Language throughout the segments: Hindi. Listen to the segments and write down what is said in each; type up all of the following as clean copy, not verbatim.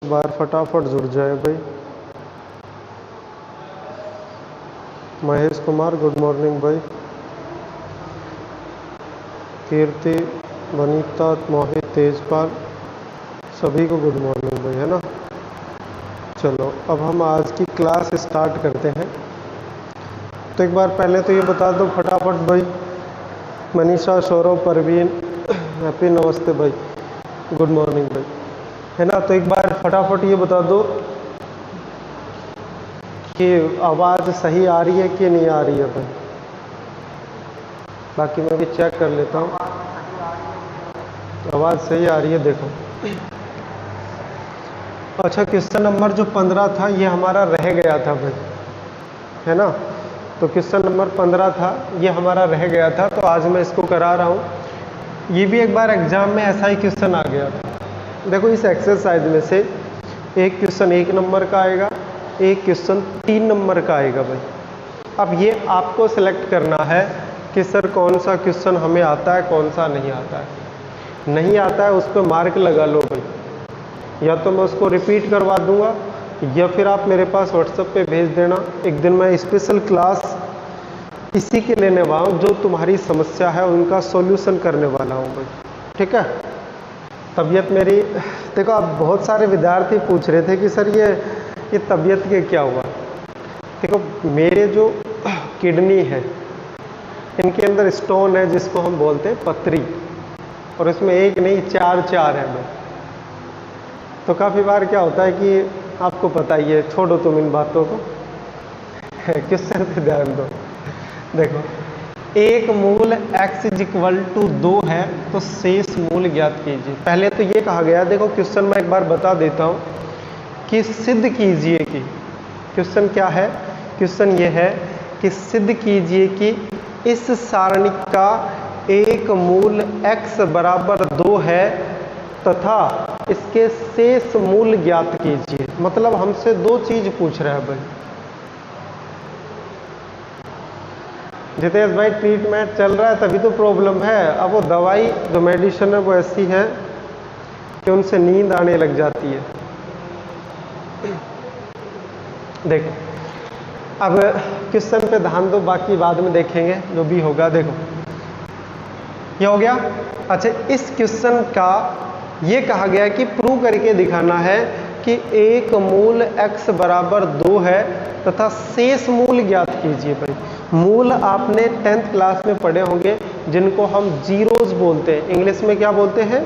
बार फटाफट जुड़ जाए भाई। महेश कुमार गुड मॉर्निंग भाई। कीर्ति, वनीता, मोहित, तेजपाल, सभी को गुड मॉर्निंग भाई, है ना। चलो अब हम आज की क्लास स्टार्ट करते हैं। तो एक बार पहले तो ये बता दो फटाफट भाई, मनीषा, सौरभ, परवीन, हैप्पी नमस्ते भाई, गुड मॉर्निंग भाई, है ना। तो एक बार फटाफट ये बता दो कि आवाज़ सही आ रही है कि नहीं आ रही है भाई। बाकी मैं भी चेक कर लेता हूँ, आवाज़ सही आ रही है। देखो अच्छा, क्वेश्चन नंबर जो 15 था ये हमारा रह गया था भाई, है ना। तो क्वेश्चन नंबर 15 था, ये हमारा रह गया था, तो आज मैं इसको करा रहा हूँ। ये भी एक बार एग्जाम में ऐसा ही क्वेश्चन आ गया था। देखो इस एक्सरसाइज में से एक क्वेश्चन 1 नंबर का आएगा, एक क्वेश्चन 3 नंबर का आएगा भाई। अब ये आपको सिलेक्ट करना है कि सर कौन सा क्वेश्चन हमें आता है, कौन सा नहीं आता है। नहीं आता है उस पर मार्क लगा लो भाई, या तो मैं उसको रिपीट करवा दूंगा या फिर आप मेरे पास व्हाट्सएप पे भेज देना। एक दिन मैं स्पेशल क्लास इसी के लेने वाला हूँ, जो तुम्हारी समस्या है उनका सॉल्यूशन करने वाला हूँ भाई, ठीक है। तबीयत मेरी, देखो आप बहुत सारे विद्यार्थी पूछ रहे थे कि सर ये तबीयत के क्या हुआ। देखो मेरे जो किडनी है इनके अंदर स्टोन है जिसको हम बोलते हैं पथरी, और इसमें एक नहीं 4 है भाई। तो काफ़ी बार क्या होता है कि आपको पता ही है, छोड़ो तुम इन बातों को, क्वेश्चन पे ध्यान दो। देखो एक मूल x = 2 है तो शेष मूल ज्ञात कीजिए। पहले तो ये कहा गया, देखो क्वेश्चन मैं एक बार बता देता हूँ कि सिद्ध कीजिए कि, क्वेश्चन क्या है, क्वेश्चन ये है कि सिद्ध कीजिए कि इस सारणी का एक मूल x = 2 है तथा इसके शेष मूल ज्ञात कीजिए। मतलब हमसे 2 चीज पूछ रहा है भाई। जितेश भाई ट्रीटमेंट चल रहा है तभी तो प्रॉब्लम है। अब वो दवाई जो मेडिसिन है वो ऐसी है कि उनसे नींद आने लग जाती है। देखो अब क्वेश्चन पे ध्यान दो, बाकी बाद में देखेंगे जो भी होगा। देखो ये हो गया। अच्छा, इस क्वेश्चन का ये कहा गया कि प्रूव करके दिखाना है कि एक मूल x = 2 है तथा शेष मूल ज्ञात कीजिए भाई। मूल आपने 10th क्लास में पढ़े होंगे जिनको हम जीरोज बोलते हैं। इंग्लिश में क्या बोलते हैं?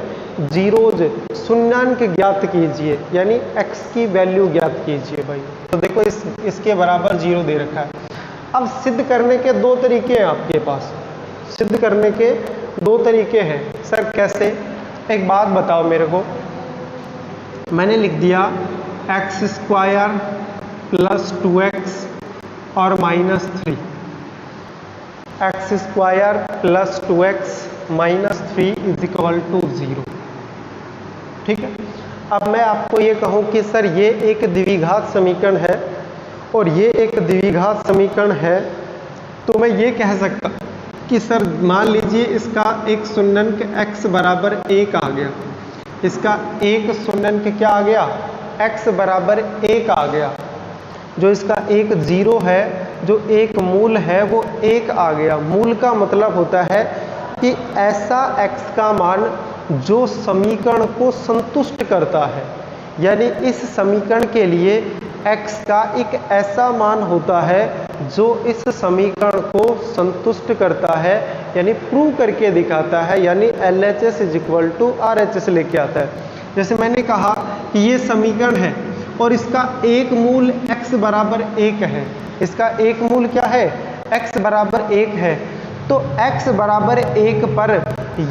जीरोज। शून्यांक ज्ञात कीजिए, यानी x की वैल्यू ज्ञात कीजिए भाई। तो देखो इसके बराबर 0 दे रखा है। अब सिद्ध करने के 2 तरीके हैं आपके पास। सिद्ध करने के 2 तरीके हैं। सर कैसे? एक बात बताओ मेरे को, मैंने लिख दिया x² + 2x और -3, x² + 2x - 3 = 0, ठीक है। अब मैं आपको ये कहूँ कि सर ये एक द्विघात समीकरण है और ये एक द्विघात समीकरण है, तो मैं ये कह सकता कि सर मान लीजिए इसका एक शून्यांक x = 1 आ गया, इसका एक शून्यांक क्या आ गया? x = 1 आ गया। जो इसका एक 0 है, जो एक मूल है वो 1 आ गया। मूल का मतलब होता है कि ऐसा x का मान जो समीकरण को संतुष्ट करता है, यानी इस समीकरण के लिए x का एक ऐसा मान होता है जो इस समीकरण को संतुष्ट करता है, यानी प्रूव करके दिखाता है, यानी LHS = RHS लेके आता है। जैसे मैंने कहा कि ये समीकरण है और इसका एक मूल x = 1 है। इसका एक मूल क्या है? x = 1 है। तो x = 1 पर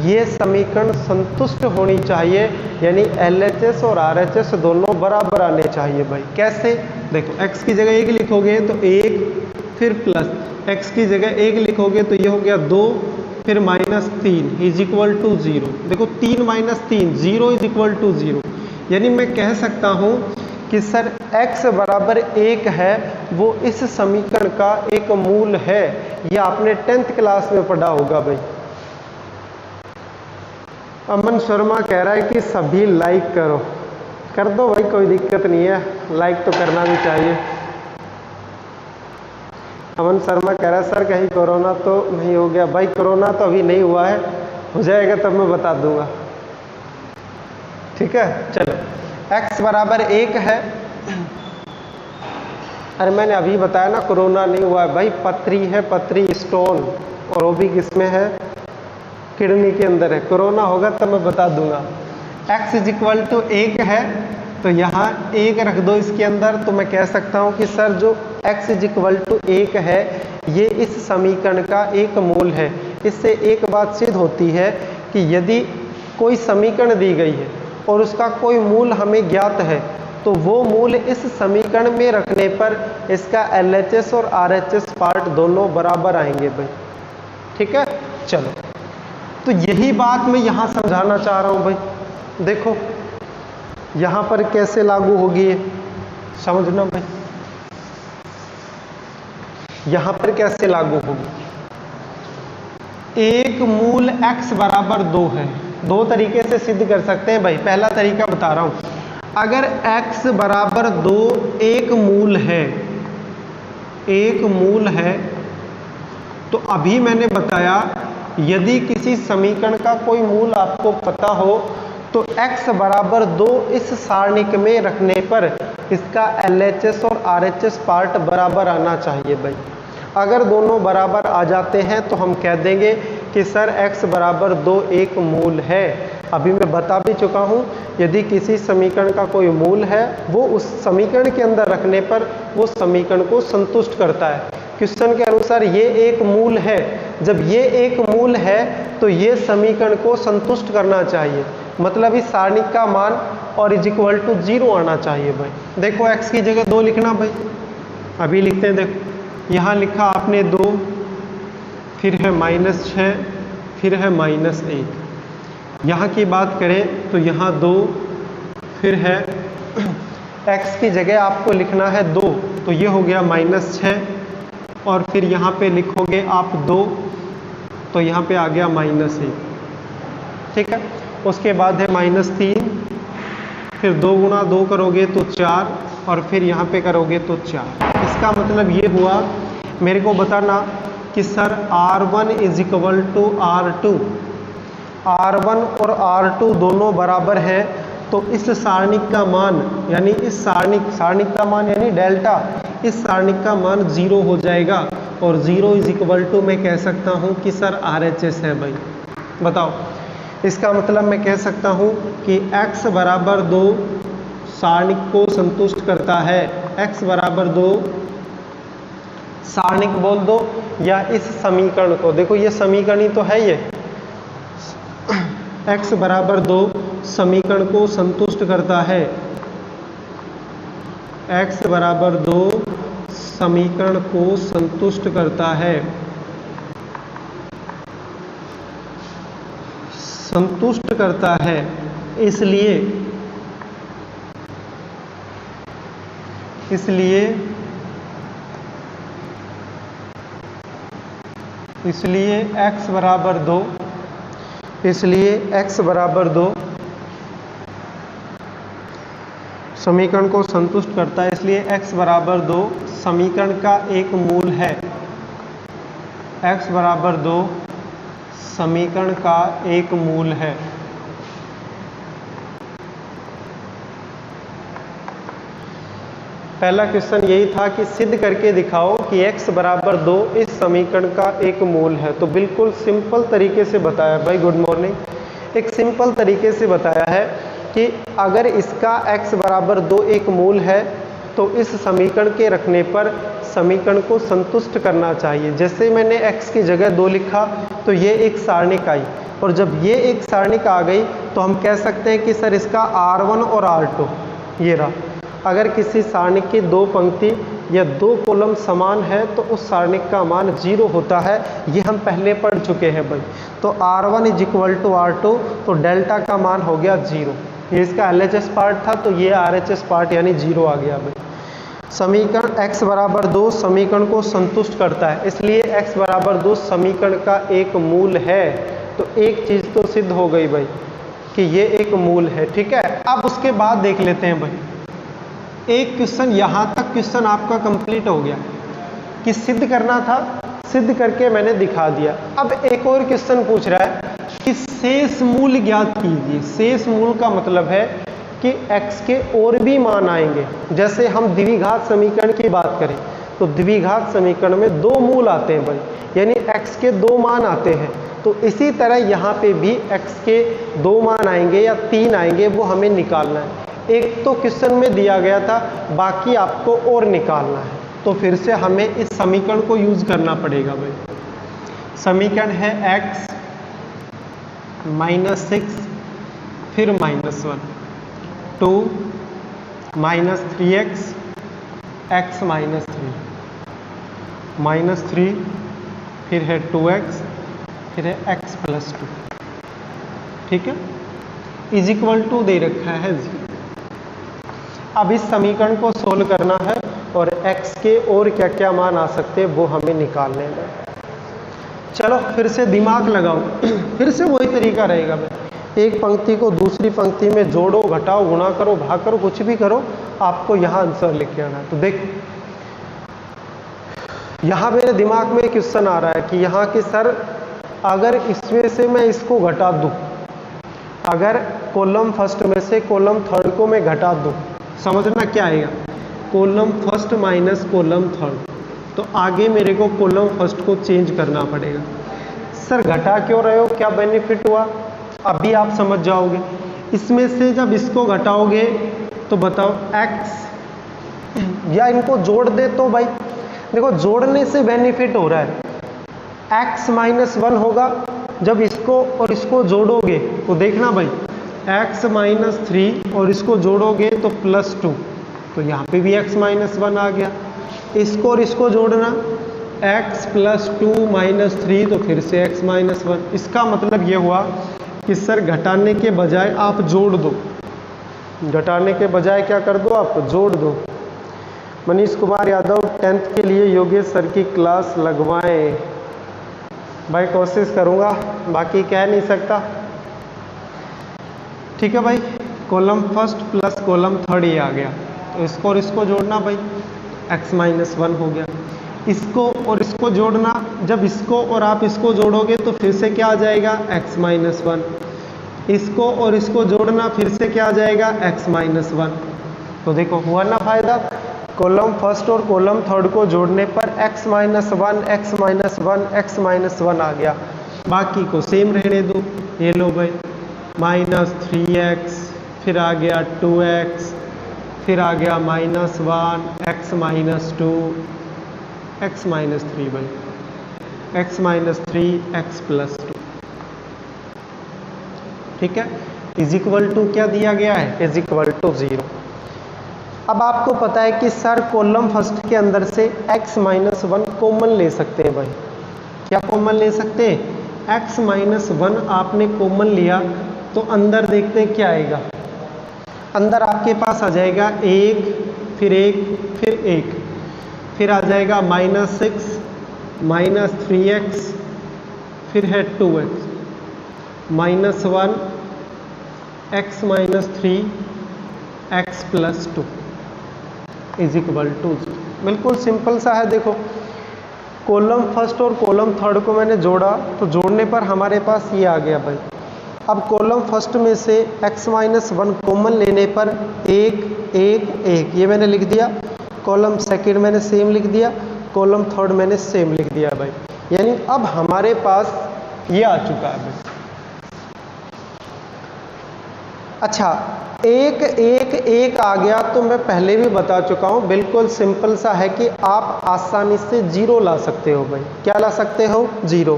ये समीकरण संतुष्ट होनी चाहिए, यानी LHS और RHS दोनों बराबर आने चाहिए भाई। कैसे? देखो x की जगह 1 लिखोगे तो 1, फिर प्लस x की जगह 1 लिखोगे तो ये हो गया 2, फिर -3 = 0। देखो 3 - 3 0 = 0, यानी मैं कह सकता हूँ कि सर x = 1 है, वो इस समीकरण का एक मूल है। ये आपने 10th क्लास में पढ़ा होगा भाई। अमन शर्मा कह रहा है कि सभी लाइक करो। कर दो भाई, कोई दिक्कत नहीं है, लाइक तो करना भी चाहिए। अमन शर्मा कह रहा है सर कहीं कोरोना तो नहीं हो गया। भाई कोरोना तो अभी नहीं हुआ है, हो जाएगा तब मैं बता दूंगा। ठीक है, चलो x बराबर 1 है। अरे मैंने अभी बताया ना कोरोना नहीं हुआ है भाई, पथरी है, पथरी स्टोन, और वो भी किसमें है, किडनी के अंदर है। कोरोना होगा तब मैं बता दूंगा। x = 1 है तो यहाँ 1 रख दो इसके अंदर, तो मैं कह सकता हूँ कि सर जो x = 1 है ये इस समीकरण का एक मूल है। इससे एक बात सिद्ध होती है कि यदि कोई समीकरण दी गई है और उसका कोई मूल हमें ज्ञात है तो वो मूल इस समीकरण में रखने पर इसका LHS और RHS पार्ट दोनों बराबर आएंगे भाई। ठीक है, चलो तो यही बात मैं यहाँ समझाना चाह रहा हूँ भाई। देखो यहाँ पर कैसे लागू होगी ये समझना भाई, यहाँ पर कैसे लागू होगी। एक मूल x बराबर 2 है, दो तरीके से सिद्ध कर सकते हैं भाई। पहला तरीका बता रहा हूँ, अगर x बराबर 2 एक मूल है, एक मूल है, तो अभी मैंने बताया यदि किसी समीकरण का कोई मूल आपको पता हो तो x बराबर 2 इस सारणिक में रखने पर इसका LHS और RHS पार्ट बराबर आना चाहिए भाई। अगर दोनों बराबर आ जाते हैं तो हम कह देंगे कि सर x बराबर 2 एक मूल है। अभी मैं बता भी चुका हूँ, यदि किसी समीकरण का कोई मूल है वो उस समीकरण के अंदर रखने पर वो समीकरण को संतुष्ट करता है। क्वेश्चन के अनुसार ये एक मूल है, जब ये एक मूल है तो ये समीकरण को संतुष्ट करना चाहिए, मतलब इस सारणिक का मान और = 0 आना चाहिए भाई। देखो x की जगह 2 लिखना भाई, अभी लिखते हैं। देखो यहाँ लिखा आपने 2, फिर है -6, फिर है -1। यहाँ की बात करें तो यहाँ 2, फिर है x की जगह आपको लिखना है 2, तो ये हो गया -6, और फिर यहाँ पे लिखोगे आप 2, तो यहाँ पे आ गया -1। ठीक है, उसके बाद है -3, फिर 2 गुणा 2 करोगे तो 4, और फिर यहाँ पे करोगे तो 4। इसका मतलब ये हुआ, मेरे को बताना कि सर R1 = R2, R1 और R2 दोनों बराबर है, तो इस सारणिक का मान यानी इस सारणिक का मान यानी डेल्टा, इस सारणिक का मान 0 हो जाएगा, और 0 = मैं कह सकता हूँ कि सर RHS है भाई। बताओ, इसका मतलब मैं कह सकता हूँ कि x बराबर 2 सारणिक को संतुष्ट करता है। x बराबर 2 सारणिक बोल दो या इस समीकरण को, देखो ये समीकरण ही तो है, ये x बराबर 2 समीकरण को संतुष्ट करता है। x बराबर 2 समीकरण को संतुष्ट करता है, संतुष्ट करता है। इसलिए x बराबर 2, इसलिए x बराबर 2 समीकरण को संतुष्ट करता है, इसलिए x बराबर 2 समीकरण का एक मूल है। x बराबर 2 समीकरण का एक मूल है। पहला क्वेश्चन यही था कि सिद्ध करके दिखाओ कि x बराबर 2 इस समीकरण का एक मूल है। तो बिल्कुल सिंपल तरीके से बताया भाई, गुड मॉर्निंग। एक सिंपल तरीके से बताया है कि अगर इसका x बराबर 2 एक मूल है तो इस समीकरण के रखने पर समीकरण को संतुष्ट करना चाहिए। जैसे मैंने x की जगह 2 लिखा तो ये एक सारणिक आई, और जब ये एक सारणिक आ गई तो हम कह सकते हैं कि सर इसका R1 और R2 ये रहा। अगर किसी सारणिक की 2 पंक्ति या 2 कॉलम समान है तो उस सारणिक का मान 0 होता है, ये हम पहले पढ़ चुके हैं भाई। तो R1 = R2, तो डेल्टा का मान हो गया 0। ये इसका LHS पार्ट था, तो ये RHS पार्ट यानी 0 आ गया भाई। समीकरण x बराबर 2 समीकरण को संतुष्ट करता है, इसलिए x बराबर 2 समीकरण का एक मूल है। तो एक चीज़ तो सिद्ध हो गई भाई, कि ये एक मूल है। ठीक है, अब उसके बाद देख लेते हैं भाई, एक क्वेश्चन यहाँ तक क्वेश्चन आपका कंप्लीट हो गया कि सिद्ध करना था, सिद्ध करके मैंने दिखा दिया। अब एक और क्वेश्चन पूछ रहा है कि शेष मूल ज्ञात कीजिए। शेष मूल का मतलब है कि x के और भी मान आएंगे। जैसे हम द्विघात समीकरण की बात करें तो द्विघात समीकरण में 2 मूल आते हैं भाई, यानी x के 2 मान आते हैं। तो इसी तरह यहाँ पे भी x के 2 मान आएंगे या 3 आएंगे, वो हमें निकालना है। एक तो क्वेश्चन में दिया गया था, बाकी आपको और निकालना है। तो फिर से हमें इस समीकरण को यूज करना पड़ेगा भाई। समीकरण है x -6 फिर -1 2 -3x x -3 फिर है 2x फिर है x + 2। ठीक है, इज इक्वल टू दे रखा है 0। अब इस समीकरण को सोल्व करना है और x के और क्या क्या मान आ सकते हैं वो हमें निकालने हैं। चलो फिर से दिमाग लगाओ, फिर से वही तरीका रहेगा भाई। एक पंक्ति को दूसरी पंक्ति में जोड़ो, घटाओ, गुणा करो, भाग करो, कुछ भी करो, आपको यहाँ आंसर लिख के आना है। तो देखो यहाँ मेरे दिमाग में क्वेश्चन आ रहा है कि यहाँ की सर अगर इसमें से मैं इसको घटा दूँ, अगर कॉलम फर्स्ट में से कॉलम थर्ड को मैं घटा दूँ, समझना क्या आएगा, column first minus column third, तो आगे मेरे को कॉलम फर्स्ट को चेंज करना पड़ेगा। सर घटा क्यों रहे हो, क्या बेनिफिट हुआ, अभी आप समझ जाओगे। इसमें से जब इसको घटाओगे तो बताओ x, या इनको जोड़ दे तो भाई देखो जोड़ने से बेनिफिट हो रहा है। x -1 होगा, जब इसको और इसको जोड़ोगे तो देखना भाई x -3 और इसको जोड़ोगे तो +2, तो यहाँ पे भी x -1 आ गया। इसको और इसको जोड़ना x + 2 - 3 तो फिर से x -1। इसका मतलब ये हुआ कि सर घटाने के बजाय आप जोड़ दो, घटाने के बजाय क्या कर दो, आप जोड़ दो। मनीष कुमार यादव 10th के लिए योगेश सर की क्लास लगवाएं। भाई कोशिश करूँगा, बाकी कह नहीं सकता। ठीक है भाई, column first plus column third ये आ गया, तो इसको और इसको जोड़ना भाई x -1 हो गया। इसको और इसको जोड़ना, जब इसको और आप इसको जोड़ोगे तो फिर से क्या आ जाएगा x -1। इसको और इसको जोड़ना फिर से क्या आ जाएगा x -1। तो देखो हुआ ना फायदा, कॉलम फर्स्ट और कॉलम थर्ड को जोड़ने पर x -1 x -1 x -1 आ गया। बाकी को सेम रहने दो। ये लो भाई -3x, फिर आ गया 2x, फिर आ गया -1 x -2 x -3 भाई x -3 x + 2। ठीक है, इज इक्वल टू क्या दिया गया है, इज इक्वल टू 0। अब आपको पता है कि सर कॉलम फर्स्ट के अंदर से x -1 कॉमन ले सकते हैं भाई। क्या कॉमन ले सकते हैं, x -1 आपने कॉमन लिया तो अंदर देखते हैं क्या आएगा। अंदर आपके पास आ जाएगा 1 फिर 1 फिर 1, फिर आ जाएगा -6 -3x, फिर है 2x -1 x -3 x + 2 is equal to 0। बिल्कुल सिंपल सा है। देखो कॉलम फर्स्ट और कॉलम थर्ड को मैंने जोड़ा तो जोड़ने पर हमारे पास ये आ गया भाई। अब कॉलम फर्स्ट में से x -1 कॉमन लेने पर 1 1 1 ये मैंने लिख दिया, कॉलम सेकंड मैंने सेम लिख दिया, कॉलम थर्ड मैंने सेम लिख दिया भाई। यानी अब हमारे पास ये आ चुका है भाई। अच्छा 1 1 1 आ गया तो मैं पहले भी बता चुका हूँ, बिल्कुल सिंपल सा है कि आप आसानी से 0 ला सकते हो भाई। क्या ला सकते हो, 0।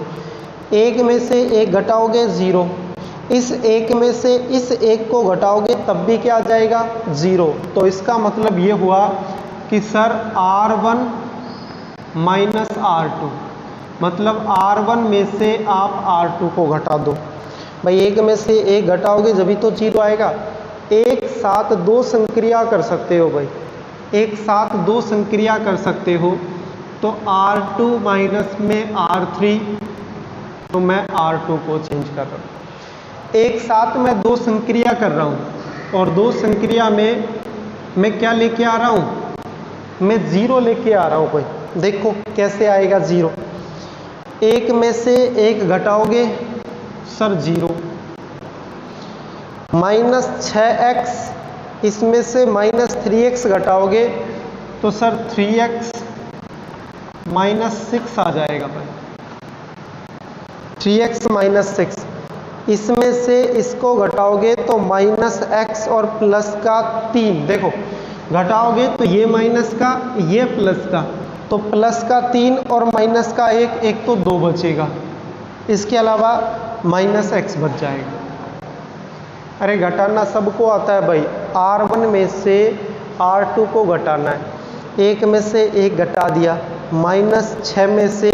1 में से 1 घटाओगे 0, इस 1 में से इस 1 को घटाओगे तब भी क्या आ जाएगा, 0। तो इसका मतलब ये हुआ कि सर R1 - R2, मतलब R1 में से आप R2 को घटा दो भाई। 1 में से 1 घटाओगे जभी तो 0 आएगा। एक साथ 2 संक्रिया कर सकते हो भाई, एक साथ 2 संक्रिया कर सकते हो। तो R2 माइनस में R3, तो मैं R2 को चेंज कर रहा हूँ। एक साथ मैं दो संक्रिया कर रहा हूं और दो संक्रिया में मैं क्या लेके आ रहा हूं, मैं जीरो लेके आ रहा हूं। कोई देखो कैसे आएगा जीरो, एक में से एक घटाओगे सर जीरो, माइनस 6x इसमें से माइनस 3x घटाओगे तो सर 3x माइनस 6 आ जाएगा भाई, 3x माइनस 6। इसमें से इसको घटाओगे तो माइनस x और प्लस का 3, देखो घटाओगे तो ये माइनस का ये प्लस का, तो प्लस का 3 और माइनस का 1, एक तो 2 बचेगा, इसके अलावा माइनस x बच जाएगा। अरे घटाना सबको आता है भाई, R1 में से R2 को घटाना है, एक में से एक घटा दिया, माइनस 6 में से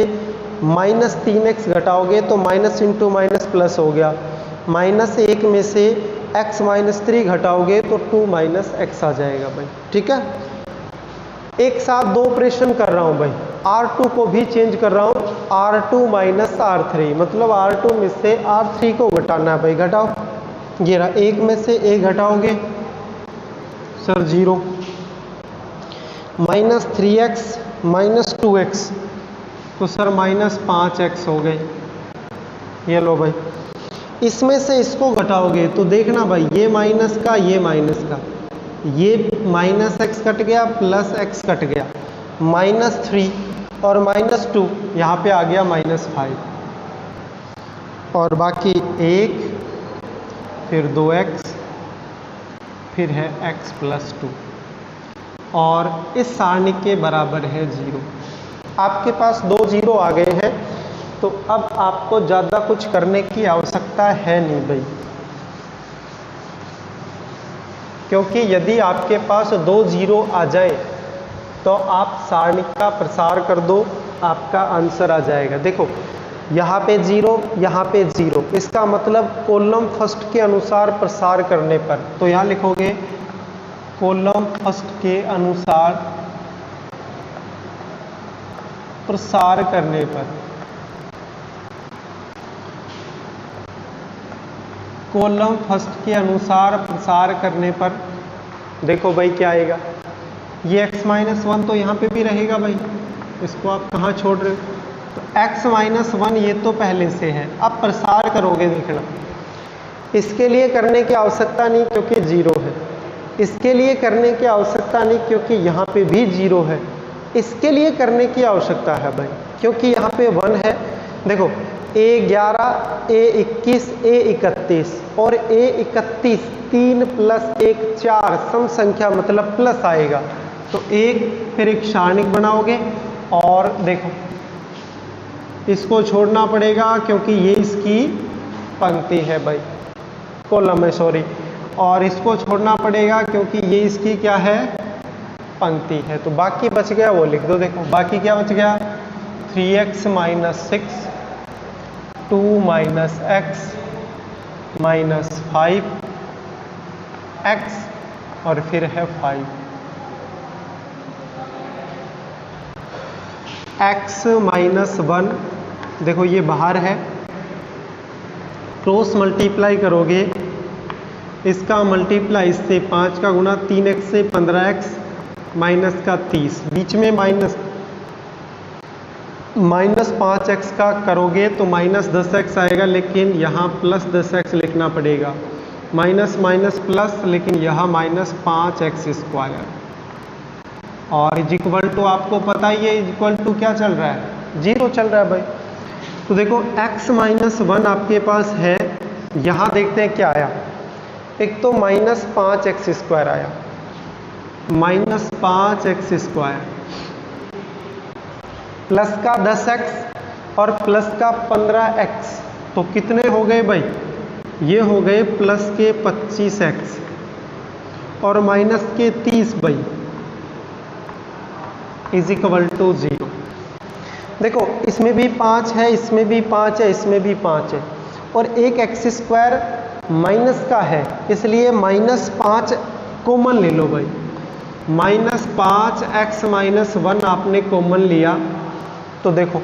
माइनस 3x घटाओगे तो माइनस इंटू माइनस प्लस हो गया, माइनस 1 में से x माइनस 3 घटाओगे तो 2 माइनस x आ जाएगा भाई। ठीक है, एक साथ दो ऑपरेशन कर रहा हूँ भाई, R2 को भी चेंज कर रहा हूँ, R2 माइनस R3, मतलब R2 में से R3 को घटाना है भाई। घटाओ, ये रहा, एक में से एक घटाओगे sir zero, minus 3x minus 2x तो सर माइनस 5x हो गए। ये लो भाई, इसमें से इसको घटाओगे तो देखना भाई, ये माइनस का ये माइनस का, ये माइनस x कट गया प्लस x कट गया, माइनस 3 और माइनस 2 यहाँ पे आ गया माइनस 5 और बाकी 1 फिर 2x फिर है x प्लस 2 और इस सारणी के बराबर है 0। आपके पास दो जीरो आ गए हैं तो अब आपको ज़्यादा कुछ करने की आवश्यकता है नहीं भाई, क्योंकि यदि आपके पास दो जीरो आ जाए तो आप सारणी का प्रसार कर दो, आपका आंसर आ जाएगा। देखो यहाँ पे जीरो यहाँ पे जीरो, इसका मतलब कॉलम फर्स्ट के अनुसार प्रसार करने पर, तो यहाँ लिखोगे कॉलम फर्स्ट के अनुसार प्रसार करने पर, कॉलम फर्स्ट के अनुसार प्रसार करने पर देखो भाई क्या आएगा, ये x माइनस 1 तो यहाँ पे भी रहेगा भाई, इसको आप कहाँ छोड़ रहे हो, तो x माइनस 1 ये तो पहले से है, अब प्रसार करोगे देखना, इसके लिए करने की आवश्यकता नहीं क्योंकि जीरो है, इसके लिए करने की आवश्यकता नहीं क्योंकि यहाँ पे भी जीरो है, इसके लिए करने की आवश्यकता है भाई क्योंकि यहाँ पे 1 है। देखो A11 A21 A31 और A31 3 प्लस 1 4 सम संख्या मतलब प्लस आएगा, तो एक फिर एक सारणिक बनाओगे और देखो इसको छोड़ना पड़ेगा क्योंकि ये इसकी पंक्ति है भाई, कॉलम है सॉरी, और इसको छोड़ना पड़ेगा क्योंकि ये इसकी क्या है, पंक्ति है, तो बाकी बच गया वो लिख दो। देखो बाकी क्या बच गया, 3x minus 6 2 minus x minus 5x और फिर है 5, x माइनस 1, देखो ये बाहर है, क्रॉस मल्टीप्लाई करोगे, इसका मल्टीप्लाई इससे 5 का गुना 3x से 15x माइनस का 30, बीच में माइनस 5x का करोगे तो माइनस 10x आएगा, लेकिन यहाँ प्लस 10x लिखना पड़ेगा, माइनस माइनस प्लस, लेकिन यहाँ माइनस 5x स्क्वायर, और इज इक्वल टू आपको पता ही है इज इक्वल टू क्या चल रहा है, जीरो चल रहा है भाई। तो देखो x माइनस 1 आपके पास है, यहाँ देखते हैं क्या आया, एक तो माइनस 5x स्क्वायर आया, माइनस 5x स्क्वायर प्लस का 10x और प्लस का 15x, तो कितने हो गए भाई, ये हो गए प्लस के 25x और माइनस के 30 भाई, इज इक्वल टू 0। देखो इसमें भी 5 है, इसमें भी 5 है, इसमें भी 5 है, और एक x स्क्वायर माइनस का है, इसलिए माइनस 5 कॉमन ले लो भाई, माइनस 5x माइनस 1 आपने कॉमन लिया, तो देखो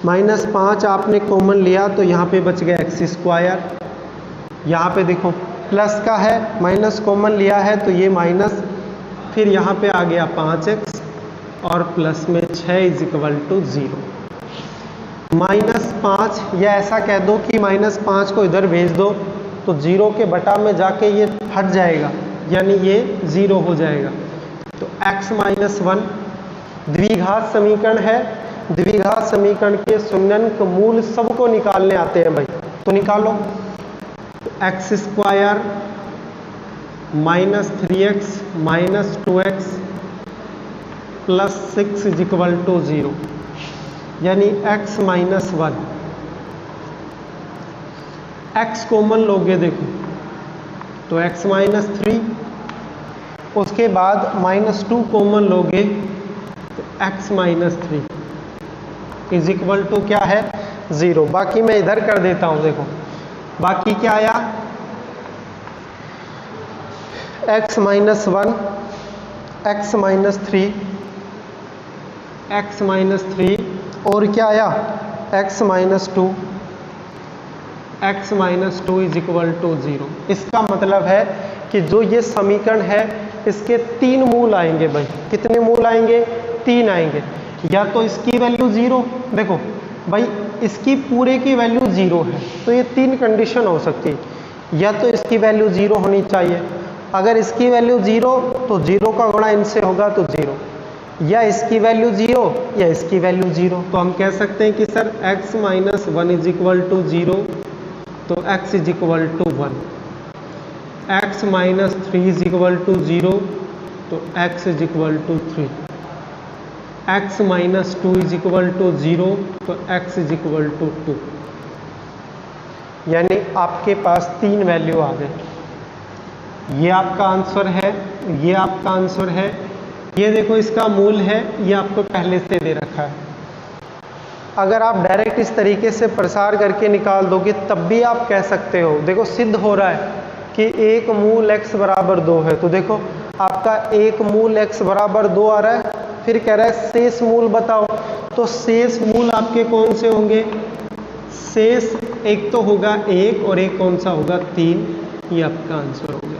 माइनस 5 आपने कॉमन लिया तो यहाँ पे बच गया x स्क्वायर यहाँ पे देखो प्लस का है, माइनस कॉमन लिया है तो ये माइनस, फिर यहाँ पे आ गया 5x और प्लस में 6 इज इक्वल टू 0। -5 या ऐसा कह दो कि -5 को इधर भेज दो तो 0 के बटा में जाके ये हट जाएगा, यानी ये 0 हो जाएगा। तो x - 1 द्विघात समीकरण है। द्विघात समीकरण के शून्यांक मूल सबको निकालने आते हैं भाई, तो निकालो। तो x² -3x -2x + 6 is equal to 0, यानी x - 1। x कॉमन लोगे देखो तो x - 3, उसके बाद -2 कॉमन लोगे तो x - 3 इज इक्वल टू क्या है 0। बाकी मैं इधर कर देता हूं, देखो बाकी क्या आया, x - 1 x - 3 x - 3 और क्या आया x - 2 इज इक्वल टू 0। इसका मतलब है कि जो ये समीकरण है इसके 3 मूल आएंगे भाई। कितने मूल आएंगे? 3 आएंगे। या तो इसकी वैल्यू 0, देखो भाई इसकी पूरे की वैल्यू 0 है तो ये 3 कंडीशन हो सकती है। या तो इसकी वैल्यू 0 होनी चाहिए, अगर इसकी वैल्यू 0 तो 0 का गुणा इनसे होगा तो 0, या इसकी वैल्यू 0 या इसकी वैल्यू 0। तो हम कह सकते हैं कि sir x - 1 is equal to 0, तो x is equal to 1, x - 3 is equal to 0, तो x is equal to 3, x - 2 is equal to 0, तो x इज इक्वल टू 2। यानी आपके पास 3 वैल्यू आ गए। ये आपका आंसर है, ये आपका आंसर है, ये देखो इसका मूल है, ये आपको पहले से दे रखा है। अगर आप डायरेक्ट इस तरीके से प्रसार करके निकाल दोगे तब भी आप कह सकते हो, देखो सिद्ध हो रहा है कि एक मूल x बराबर 2 है। तो देखो आपका एक मूल x बराबर 2 आ रहा है, फिर कह रहा है शेष मूल बताओ। तो शेष मूल आपके कौन से होंगे? शेष एक तो होगा 1 और एक कौन सा होगा 3। ये आपका आंसर हो गया।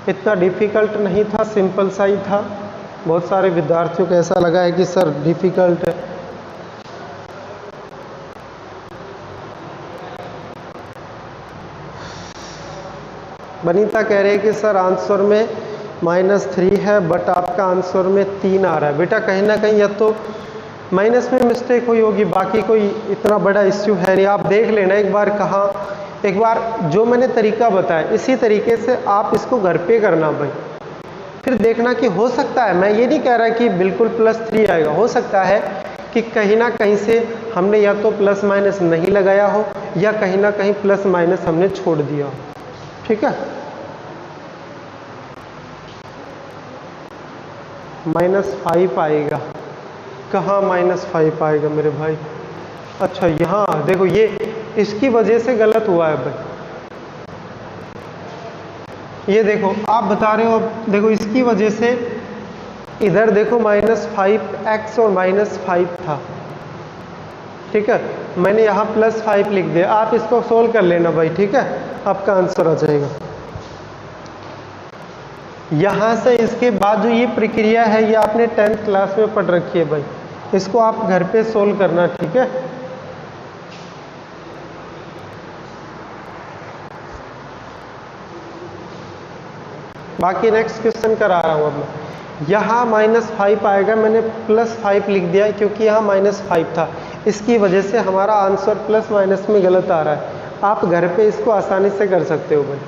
इतना डिफिकल्ट नहीं था, सिंपल सा ही था। बहुत सारे विद्यार्थियों को ऐसा लगा है कि सर डिफिकल्ट है। बनीता कह रहे हैं कि सर आंसर में -3 है बट आपका आंसर में 3 आ रहा है। बेटा कहीं ना कहीं या तो माइनस में मिस्टेक हुई होगी, बाकी कोई इतना बड़ा इश्यू है नहीं। आप देख लेना एक बार, कहाँ एक बार जो मैंने तरीका बताया इसी तरीके से आप इसको घर पे करना भाई, फिर देखना कि हो सकता है, मैं ये नहीं कह रहा कि बिल्कुल +3 आएगा, हो सकता है कि कहीं ना कहीं से हमने या तो प्लस माइनस नहीं लगाया हो या कहीं ना कहीं प्लस माइनस हमने छोड़ दिया हो। ठीक है, -5 आएगा। कहाँ -5 आएगा मेरे भाई? अच्छा यहाँ देखो, ये इसकी वजह से गलत हुआ है भाई। ये देखो आप बता रहे हो, अब देखो इसकी वजह से इधर देखो -5x और -5 था। ठीक है, मैंने यहाँ +5 लिख दिया। आप इसको सोल्व कर लेना भाई। ठीक है, आपका आंसर आ जाएगा। यहाँ से इसके बाद जो ये प्रक्रिया है ये आपने 10th क्लास में पढ़ रखी है भाई, इसको आप घर पे सोल्व करना। ठीक है, बाकी नेक्स्ट क्वेश्चन करा रहा हूँ अब मैं। यहाँ -5 आएगा, मैंने +5 लिख दिया क्योंकि यहाँ -5 था, इसकी वजह से हमारा आंसर प्लस माइनस में गलत आ रहा है। आप घर पे इसको आसानी से कर सकते हो भाई।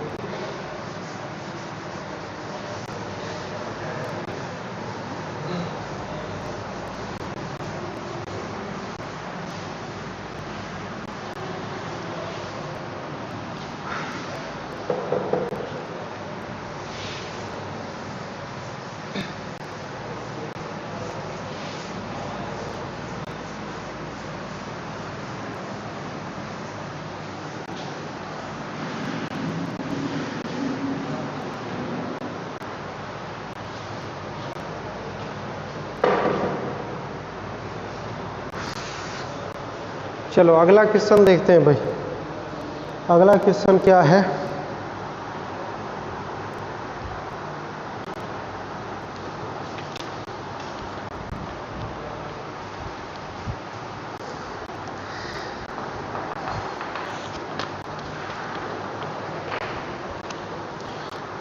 चलो अगला क्वेश्चन देखते हैं भाई। अगला क्वेश्चन क्या है?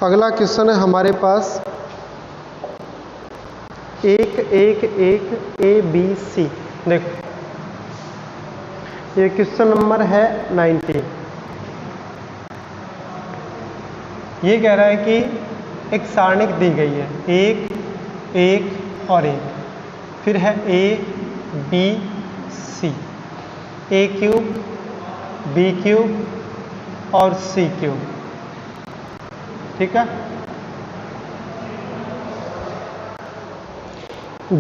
अगला क्वेश्चन है हमारे पास 1 1 1 ABC। देखो ये क्वेश्चन नंबर है 19। ये कह रहा है कि एक सारणिक दी गई है 1 1 और 1, फिर है A B C, A cube B cube और C क्यूब। ठीक है,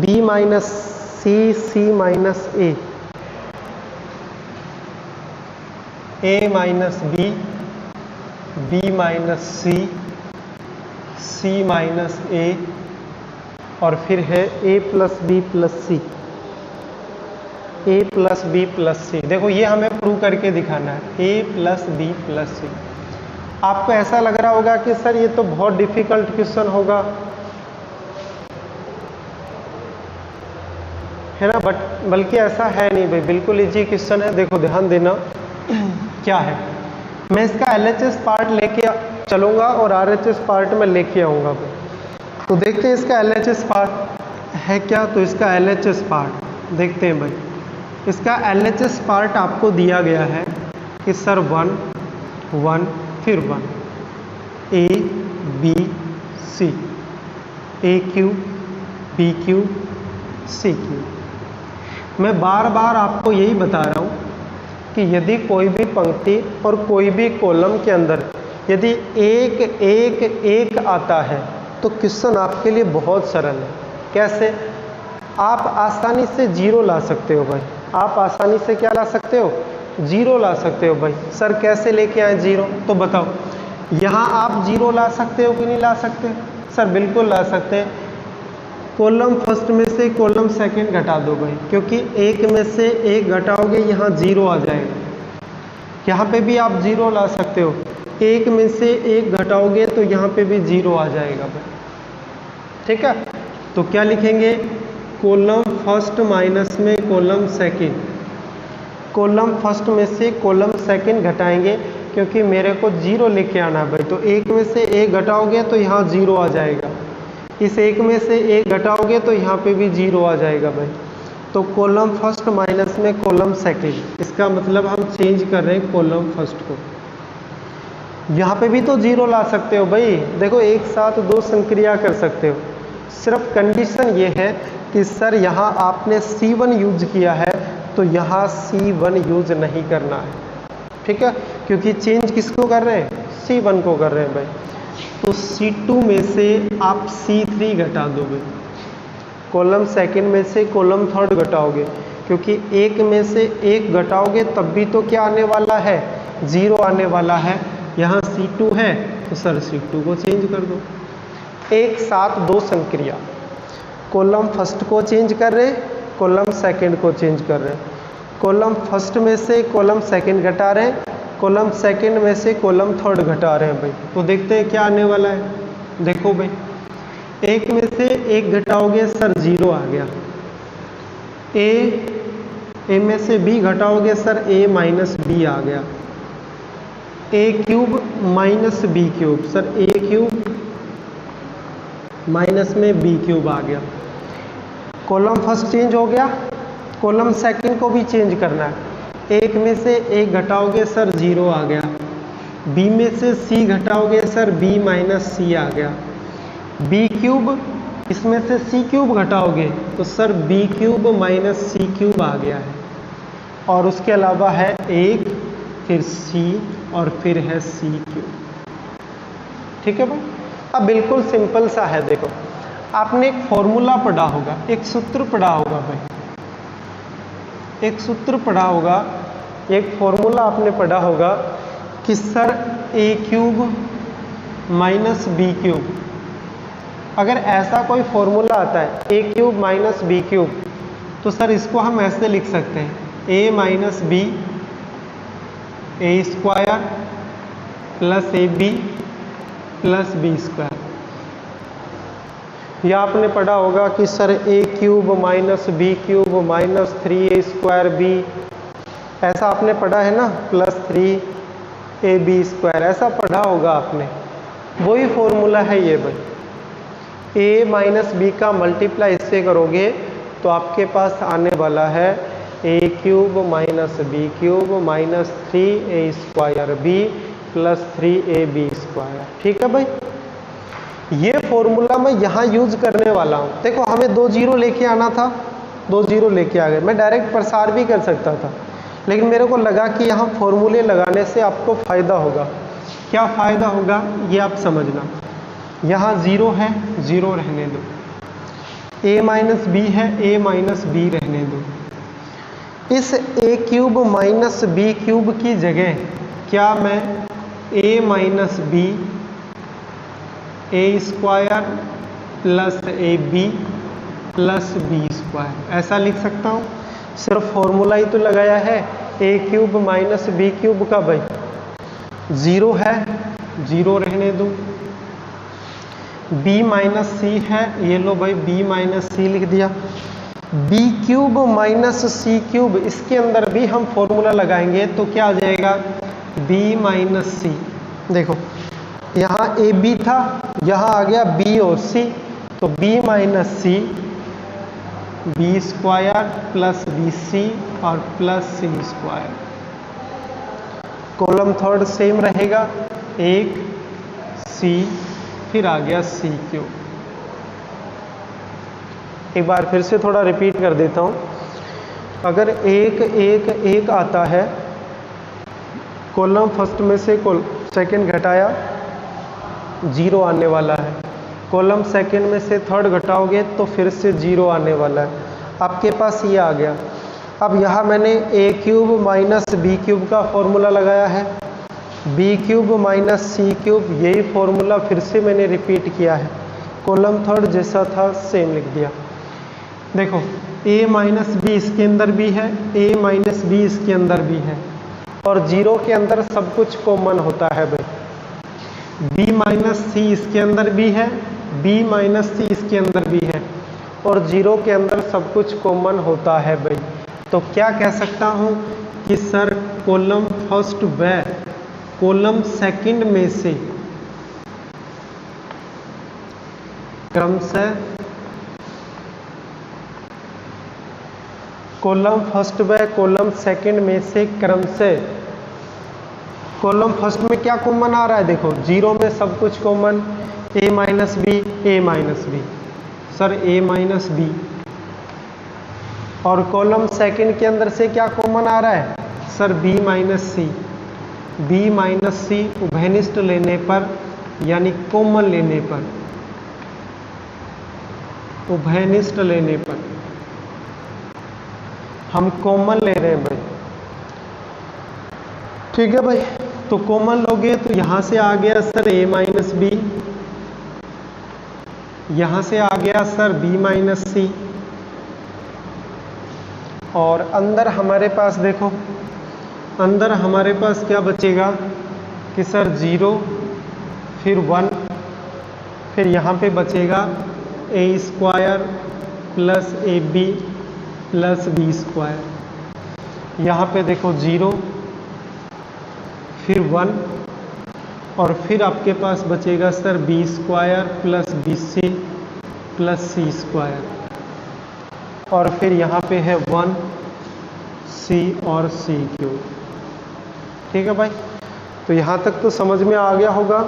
B minus C, C minus A minus B, B minus C, C minus A और फिर है A plus B plus C, A plus B plus C। देखो ये हमें प्रूव करके दिखाना है A plus B plus C। आपको ऐसा लग रहा होगा कि सर ये तो बहुत डिफिकल्ट क्वेश्चन होगा, है ना, बल्कि ऐसा है नहीं भाई, बिल्कुल इजी क्वेश्चन है। देखो ध्यान देना क्या है, मैं इसका LHS पार्ट लेके चलूँगा और RHS पार्ट में लेके आऊँगा भाई। तो देखते हैं इसका LHS पार्ट है क्या। तो इसका LHS पार्ट देखते हैं भाई। इसका LHS पार्ट आपको दिया गया है कि सर 1 1 फिर 1 A B C, A cube B cube C cube. मैं बार बार आपको यही बता रहा हूँ कि यदि कोई भी पंक्ति और कोई भी कॉलम के अंदर यदि 1 1 1 आता है तो क्वेश्चन आपके लिए बहुत सरल है। कैसे? आप आसानी से 0 ला सकते हो भाई। आप आसानी से क्या ला सकते हो? 0 ला सकते हो भाई। सर कैसे लेके आए 0? तो बताओ, यहाँ आप 0 ला सकते हो कि नहीं ला सकते? सर बिल्कुल ला सकते हैं। कॉलम फर्स्ट में से कॉलम सेकंड घटा दो भाई, क्योंकि 1 में से 1 घटाओगे यहाँ 0 आ जाएगा। यहाँ पे भी आप 0 ला सकते हो। 1 में से 1 घटाओगे तो यहाँ पे भी 0 आ जाएगा भाई। ठीक है, तो क्या लिखेंगे? कॉलम फर्स्ट माइनस में कॉलम सेकंड। कॉलम फर्स्ट में से कॉलम सेकंड घटाएंगे क्योंकि मेरे को 0 लेके आना है भाई। तो 1 में से 1 घटाओगे तो यहाँ 0 आ जाएगा। इस 1 में से 1 घटाओगे तो यहाँ पे भी 0 आ जाएगा भाई। तो कॉलम फर्स्ट माइनस में कॉलम सेकंड, इसका मतलब हम चेंज कर रहे हैं कॉलम फर्स्ट को। यहाँ पे भी तो 0 ला सकते हो भाई। देखो एक साथ 2 संक्रिया कर सकते हो। सिर्फ कंडीशन ये है कि सर यहाँ आपने C1 यूज किया है तो यहाँ C1 यूज नहीं करना है। ठीक है, क्योंकि चेंज किसको कर रहे हैं? C1 को कर रहे हैं भाई। तो C2 में से आप C3 घटा दोगे, कॉलम सेकंड में से कॉलम थर्ड घटाओगे, क्योंकि 1 में से 1 घटाओगे तब भी तो क्या आने वाला है? 0 आने वाला है। यहाँ C2 है तो सर C2 को चेंज कर दो। एक साथ 2 संक्रिया, कॉलम फर्स्ट को चेंज कर रहे हैं, कॉलम सेकंड को चेंज कर रहे हैं। कॉलम फर्स्ट में से कॉलम सेकंड घटा रहे हैं, कॉलम सेकंड में से कॉलम थर्ड घटा रहे हैं भाई। तो देखते हैं क्या आने वाला है। देखो भाई, 1 में से 1 घटाओगे सर 0 आ गया। A में से B घटाओगे सर A माइनस B आ गया। A cube minus B cube, sir A cube minus में B क्यूब आ गया। कॉलम फर्स्ट चेंज हो गया, कॉलम सेकंड को भी चेंज करना है। 1 में से 1 घटाओगे सर 0 आ गया। B में से C घटाओगे सर B माइनस C आ गया। B क्यूब, इसमें से C क्यूब घटाओगे तो sir B cube minus C cube आ गया है। और उसके अलावा है 1, फिर C और फिर है C क्यूब। ठीक है भाई, अब बिल्कुल सिंपल सा है। देखो आपने एक फॉर्मूला पढ़ा होगा, एक सूत्र पढ़ा होगा भाई, एक सूत्र पढ़ा होगा, एक फॉर्मूला आपने पढ़ा होगा कि sir A cube minus B cube. अगर ऐसा कोई फॉर्मूला आता है A cube minus B cube, तो सर इसको हम ऐसे लिख सकते हैं A minus B A square plus a b plus b square. यह आपने पढ़ा होगा कि sir a cube minus b cube minus 3a square b, ऐसा आपने पढ़ा है ना, प्लस 3ab स्क्वायर, ऐसा पढ़ा होगा आपने। वही फॉर्मूला है ये भाई। a माइनस बी का मल्टीप्लाई इससे करोगे तो आपके पास आने वाला है a cube minus b cube minus 3a square b plus 3ab square. ठीक है भाई, ये फॉर्मूला मैं यहाँ यूज करने वाला हूँ। देखो हमें 2 जीरो लेके आना था, 2 जीरो लेके आ गए। मैं डायरेक्ट प्रसार भी कर सकता था, लेकिन मेरे को लगा कि यहाँ फॉर्मूले लगाने से आपको फ़ायदा होगा। क्या फ़ायदा होगा ये आप समझना। यहाँ 0 है, 0 रहने दो। a माइनस बी है, a माइनस बी रहने दो। इस a cube minus b cube की जगह क्या मैं a minus b a square plus a b plus b square ऐसा लिख सकता हूँ? सिर्फ फॉर्मूला ही तो लगाया है। A cube minus b cube का भाई 0 है, 0 रहने दो। बी माइनस सी है, ये लो भाई बी माइनस सी लिख दिया। बी क्यूब माइनस सी क्यूब, इसके अंदर भी हम फॉर्मूला लगाएंगे तो क्या आ जाएगा? बी माइनस सी। देखो यहाँ ए बी था, यहाँ आ गया बी और सी, तो b minus c b square plus b c और plus c square. Column third same रहेगा, 1 सी, फिर आ गया सी क्यूब। एक बार फिर से थोड़ा रिपीट कर देता हूँ। अगर 1 1 1 आता है, कॉलम फर्स्ट में से सेकंड घटाया, 0 आने वाला है। कॉलम सेकंड में से थर्ड घटाओगे तो फिर से 0 आने वाला है। आपके पास ये आ गया। अब यहाँ मैंने ए क्यूब माइनस बी क्यूब का फॉर्मूला लगाया है, बी क्यूब माइनस सी क्यूब, यही फॉर्मूला फिर से मैंने रिपीट किया है। कॉलम थर्ड जैसा था सेम लिख दिया। देखो ए माइनस बी इसके अंदर भी है, ए माइनस बी इसके अंदर भी है, और 0 के अंदर सब कुछ कॉमन होता है भाई। b माइनस सी इसके अंदर भी है, b माइनस सी इसके अंदर भी है, और 0 के अंदर सब कुछ कॉमन होता है भाई। तो क्या कह सकता हूँ कि सर कॉलम फर्स्ट व कॉलम सेकंड में से क्रमशः कॉलम फर्स्ट व कॉलम सेकंड में से क्रमशः, कॉलम फर्स्ट में क्या कॉमन आ रहा है? देखो 0 में सब कुछ common, a minus b, a minus b, sir a minus b. और कॉलम सेकंड के अंदर से क्या कॉमन आ रहा है? Sir b minus c, b minus c उभयनिष्ठ लेने पर, यानी कॉमन लेने पर, उभयनिष्ठ लेने पर हम कॉमन ले रहे हैं भाई। ठीक है भाई, तो कॉमन लोगे तो यहां से आ गया सर a माइनस बी, यहां से आ गया सर b माइनस सी, और अंदर हमारे पास देखो, अंदर हमारे पास क्या बचेगा कि सर 0, फिर 1, फिर यहाँ पे बचेगा a square plus a b plus b square. यहाँ पे देखो 0, फिर 1, और फिर आपके पास बचेगा sir b square plus b c plus c square, और फिर यहाँ पे है 1 सी और सी क्यूब। ठीक है भाई, तो यहाँ तक तो समझ में आ गया होगा,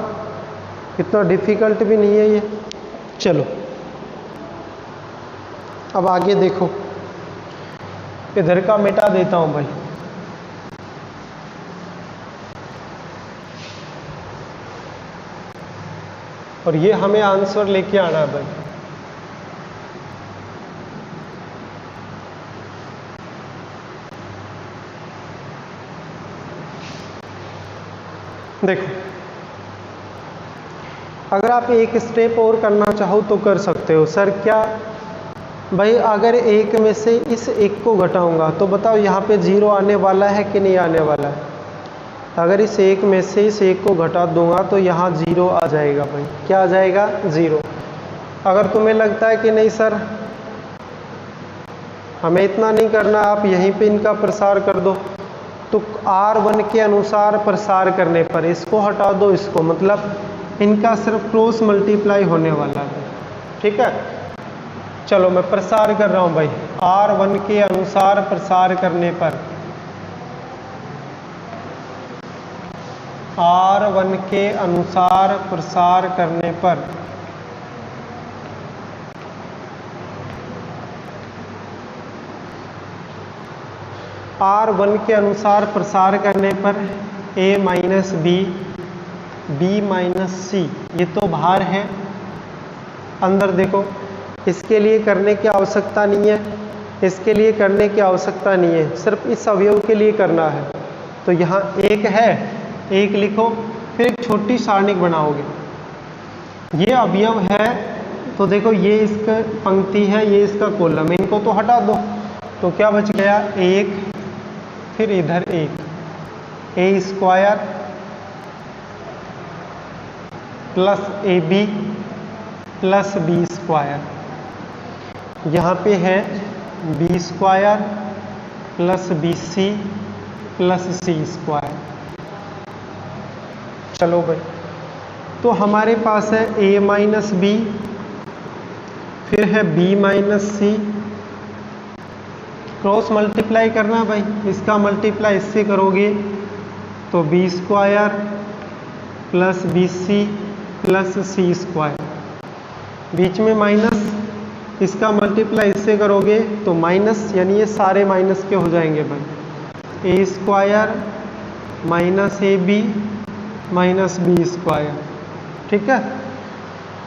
इतना डिफिकल्ट भी नहीं है ये। चलो अब आगे देखो, इधर का मिटा देता हूँ भाई। और ये हमें आंसर लेके आना है भाई। देखो, अगर आप एक स्टेप और करना चाहो तो कर सकते हो। सर क्या भाई, अगर एक में से इस एक को घटाऊंगा तो बताओ यहाँ पे 0 आने वाला है कि नहीं आने वाला है? अगर इस एक में से इस एक को घटा दूंगा तो यहाँ 0 आ जाएगा भाई। क्या आ जाएगा? 0। अगर तुम्हें लगता है कि नहीं सर हमें इतना नहीं करना, आप यहीं पे इनका प्रसार कर दो, तो R1 के अनुसार प्रसार करने पर इसको हटा दो, इसको, मतलब इनका सिर्फ क्रॉस मल्टीप्लाई होने वाला है। ठीक है, चलो मैं प्रसार कर रहा हूं भाई। R1 के अनुसार प्रसार करने पर, R1 के अनुसार प्रसार करने पर R1 के अनुसार प्रसार करने पर a minus b, b minus c, ये तो बाहर है, अंदर देखो। इसके लिए करने की आवश्यकता नहीं है, इसके लिए करने की आवश्यकता नहीं है, सिर्फ इस अवयव के लिए करना है। तो यहाँ एक है, एक लिखो, फिर एक छोटी सारणिक बनाओगे। ये अवयव है तो देखो ये इसका पंक्ति है, ये इसका कॉलम, इनको तो हटा दो, तो क्या बच गया? एक, फिर इधर एक, a square plus a b plus b square, यहाँ पे है b square plus b c plus c square. चलो भाई, तो हमारे पास है a माइनस बी, फिर है b minus c, cross multiply करना भाई, इसका मल्टीप्लाई इससे करोगे तो b square plus b c plus c square, बीच में माइनस, इसका मल्टीप्लाई इससे करोगे तो माइनस, यानी ये सारे माइनस के हो जाएंगे भाई। A square minus a b minus b square. ठीक है,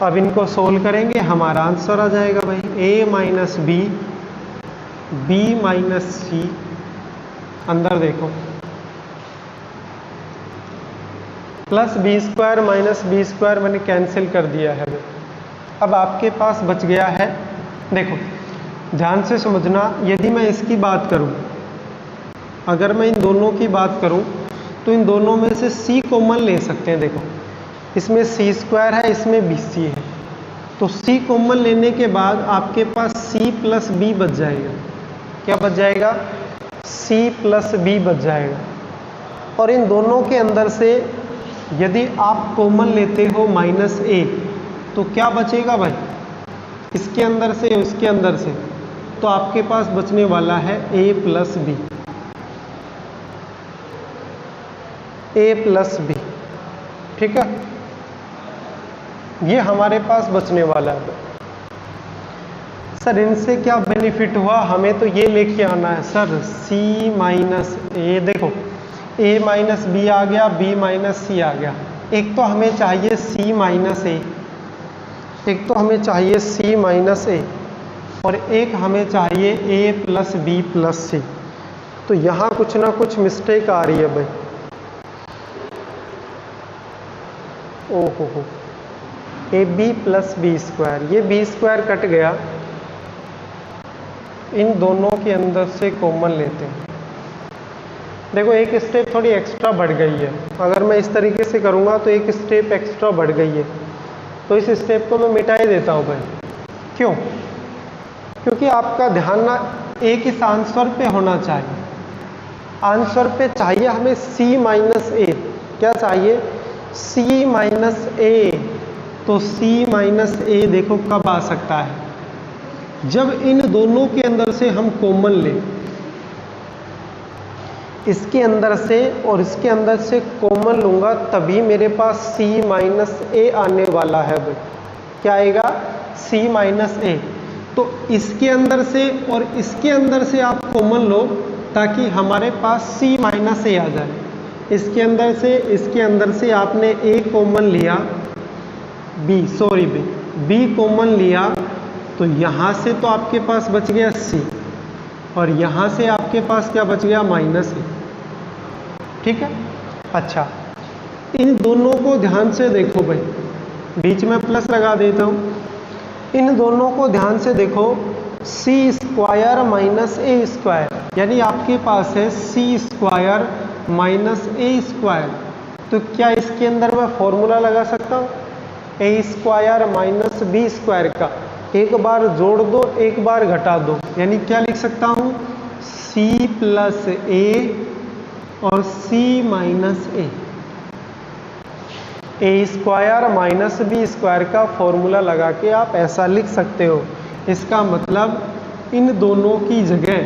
अब इनको सोल्व करेंगे, हमारा आंसर आ जाएगा भाई a minus b, b minus c, अंदर देखो, plus b square minus b square मैंने कैंसिल कर दिया है। अब आपके पास बच गया है, देखो ध्यान से समझना, यदि मैं इसकी बात करूं, अगर मैं इन दोनों की बात करूं तो इन दोनों में से c कॉमन ले सकते हैं। देखो इसमें c स्क्वायर है, इसमें बी सी है, तो c कॉमन लेने के बाद आपके पास c प्लस बी बच जाएगा। क्या बच जाएगा? c प्लस बी बच जाएगा। और इन दोनों के अंदर से यदि आप कॉमन लेते हो माइनस ए, तो क्या बचेगा भाई? इसके अंदर से उसके अंदर से, तो आपके पास बचने वाला है a plus b, a plus b. ठीक है, ये हमारे पास बचने वाला है। सर इनसे क्या बेनिफिट हुआ? हमें तो ये लेके आना है सर, c माइनस ए, देखो a माइनस बी आ गया, b माइनस सी आ गया। एक तो हमें चाहिए c माइनस ए, एक तो हमें चाहिए c माइनस ए, और एक हमें चाहिए a प्लस बी प्लस सी। तो यहाँ कुछ ना कुछ मिस्टेक आ रही है भाई। ओहो, a b plus b square, ये बी स्क्वायर कट गया, इन दोनों के अंदर से कॉमन लेते हैं। देखो एक स्टेप थोड़ी एक्स्ट्रा बढ़ गई है, अगर मैं इस तरीके से करूँगा तो एक स्टेप एक्स्ट्रा बढ़ गई है, तो इस स्टेप को मैं मिटा ही देता हूँ भाई। क्यों? क्योंकि आपका ध्यान ना एक इस आंसर पे होना चाहिए, आंसर पे चाहिए हमें c माइनस ए। क्या चाहिए? c माइनस ए। तो c माइनस ए देखो कब आ सकता है? जब इन दोनों के अंदर से हम कॉमन लें, इसके अंदर से और इसके अंदर से कॉमन लूंगा, तभी मेरे पास c माइनस ए आने वाला है भाई। क्या आएगा? c माइनस ए। तो इसके अंदर से और इसके अंदर से आप कॉमन लो, ताकि हमारे पास c माइनस ए आ जाए। इसके अंदर से, इसके अंदर से आपने a कॉमन लिया, b कॉमन लिया, तो यहाँ से तो आपके पास बच गया c, और यहाँ से आपके पास क्या बच गया? माइनस ए। ठीक है, अच्छा इन दोनों को ध्यान से देखो भाई, बीच में प्लस लगा देता हूँ। इन दोनों को ध्यान से देखो, c square minus a square, यानी आपके पास है c square minus a square, तो क्या इसके अंदर मैं फॉर्मूला लगा सकता हूँ? ए स्क्वायर माइनस बी स्क्वायर का एक बार जोड़ दो, एक बार घटा दो, यानी क्या लिख सकता हूँ? सी प्लस ए और सी minus a square minus b square का फॉर्मूला लगा के आप ऐसा लिख सकते हो। इसका मतलब इन दोनों की जगह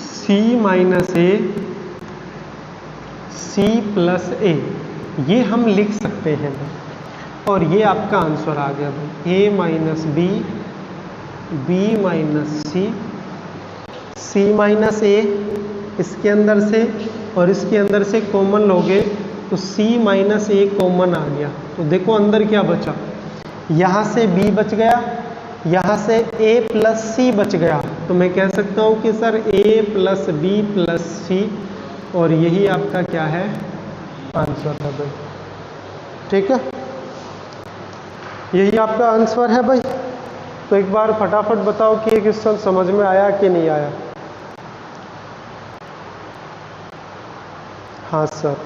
सी माइनस ए, सी प्लस ए ये हम लिख सकते हैं और ये आपका आंसर आ गया भाई। A minus b, b minus C, C minus ए इसके अंदर से और इसके अंदर से कॉमन लोगे तो सी माइनस ए कॉमन आ गया, तो देखो अंदर क्या बचा, यहाँ से b बच गया, यहाँ से a प्लस सी बच गया, तो मैं कह सकता हूँ कि sir a plus b plus c, और यही आपका क्या है? आंसर है भाई। ठीक है, यही आपका आंसर है भाई। तो एक बार फटाफट बताओ कि ये क्वेश्चन समझ में आया कि नहीं आया? हाँ सर,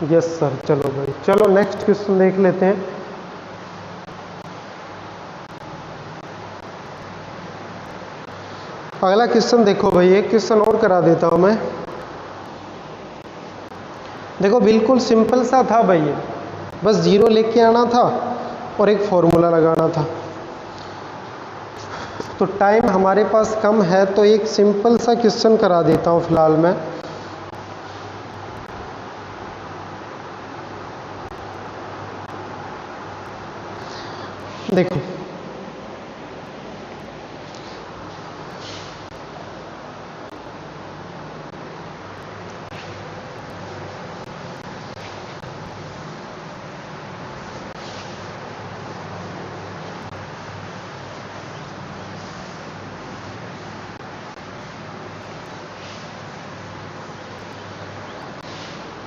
यस सर। चलो भाई, चलो नेक्स्ट क्वेश्चन देख लेते हैं। अगला क्वेश्चन देखो भाई, एक क्वेश्चन और करा देता हूं मैं। देखो बिल्कुल सिंपल सा था भाई, ये बस जीरो लेके आना था और एक फॉर्मूला लगाना था। तो टाइम हमारे पास कम है तो एक सिंपल सा क्वेश्चन करा देता हूं फिलहाल मैं। देखो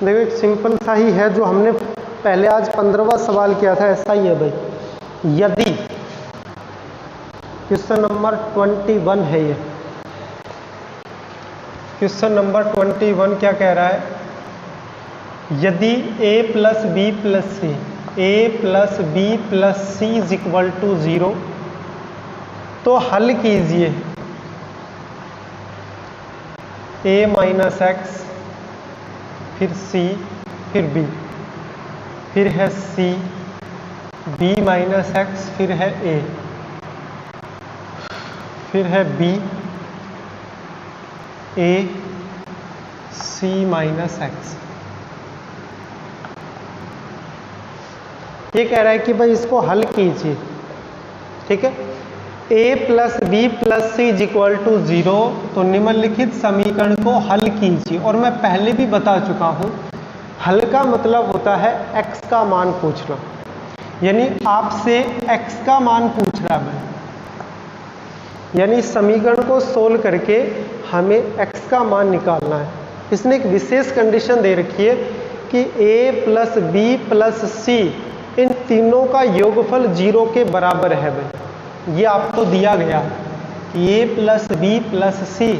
देखो एक सिंपल सा ही है जो हमने पहले आज 15वां सवाल किया था, ऐसा ही है भाई। यदि क्वेश्चन नंबर 21 है ये, क्वेश्चन नंबर 21 क्या कह रहा है? यदि a plus b plus c, a plus b plus c is equal to 0, तो हल कीजिए a माइनस एक्स, फिर c, फिर b, फिर है c, b माइनस एक्स, फिर है a, फिर है b, a, c minus x. ये कह रहा है कि भाई इसको हल कीजिए। ठीक है, a plus b plus c is equal to 0, तो निम्नलिखित समीकरण को हल कीजिए। और मैं पहले भी बता चुका हूं, हल का मतलब होता है x का मान पूछना, यानी आपसे x का मान पूछ रहा है, यानी समीकरण को सोल्व करके हमें x का मान निकालना है। इसने एक विशेष कंडीशन दे रखी है कि a प्लस बी प्लस सी इन तीनों का योगफल 0 के बराबर है भाई। ये आपको दिया गया a प्लस बी प्लस सी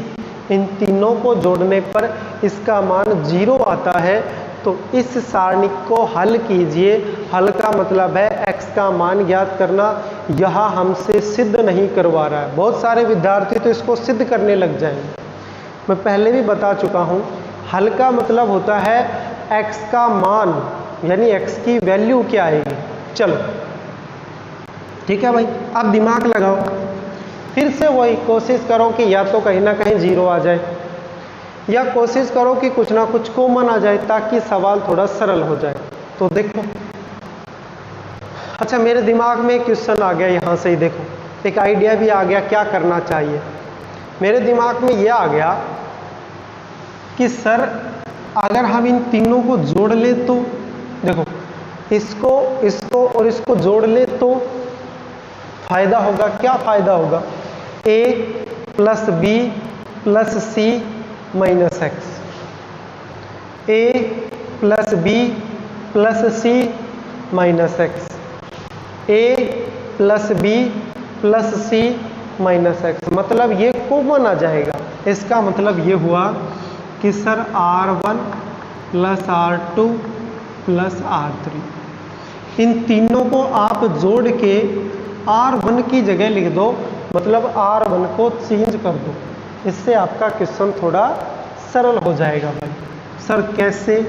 इन तीनों को जोड़ने पर इसका मान 0 आता है, तो इस सारणी को हल कीजिए। हल का मतलब है x का मान ज्ञात करना। यह हमसे सिद्ध नहीं करवा रहा है। बहुत सारे विद्यार्थी तो इसको सिद्ध करने लग जाएंगे। मैं पहले भी बता चुका हूं, हल का मतलब होता है x का मान, यानी x की वैल्यू क्या आएगी। चलो ठीक है भाई, अब दिमाग लगाओ, फिर से वही कोशिश करो कि या तो कहीं ना कहीं 0 आ जाए, या कोशिश करो कि कुछ ना कुछ कॉमन आ जाए, ताकि सवाल थोड़ा सरल हो जाए। तो देखो, अच्छा मेरे दिमाग में एक क्वेश्चन आ गया, यहाँ से ही देखो एक आइडिया भी आ गया क्या करना चाहिए। मेरे दिमाग में यह आ गया कि सर अगर हम इन तीनों को जोड़ ले तो, देखो इसको इसको और इसको जोड़ ले तो फायदा होगा। क्या फायदा होगा? a plus b plus c minus x, a plus b plus c minus x, a plus b plus c minus x, मतलब ये कॉमन आ जाएगा। इसका मतलब ये हुआ कि sir R1 plus R2 plus R3, इन तीनों को आप जोड़ के R1 की जगह लिख दो, मतलब R1 को चेंज कर दो। इससे आपका क्वेश्चन थोड़ा सरल हो जाएगा भाई। सर कैसे,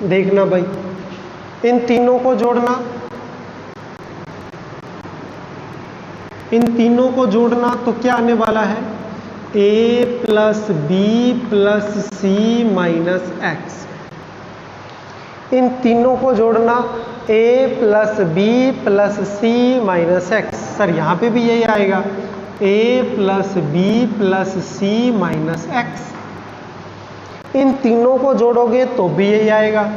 देखना भाई, इन तीनों को जोड़ना, इन तीनों को जोड़ना तो क्या आने वाला है, a plus b plus c minus x. इन तीनों को जोड़ना a plus b plus c minus x. Sir यहाँ पे भी यही आएगा, a plus b plus c minus x. इन तीनों को जोड़ोगे तो भी यही आएगा,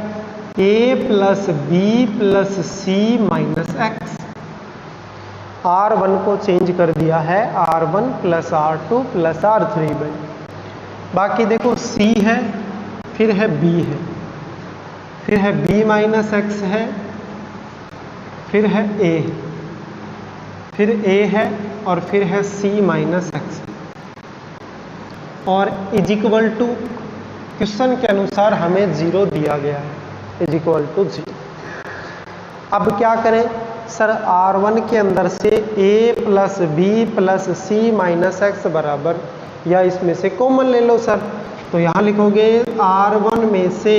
a plus b plus c minus x. R1 को चेंज कर दिया है, R1 plus R2 plus R3 में। बाकी देखो C है, फिर है B है, फिर है B माइनस एक्स है, फिर है A, फिर A है और फिर है C माइनस एक्स, और इज इक्वल टू क्वेश्चन के अनुसार हमें 0 दिया गया है, इज इक्वल टू 0। अब क्या करें सर, R1 के अंदर से a plus b plus c minus x बराबर, या इसमें से कॉमन ले लो सर, तो यहाँ लिखोगे R1 में से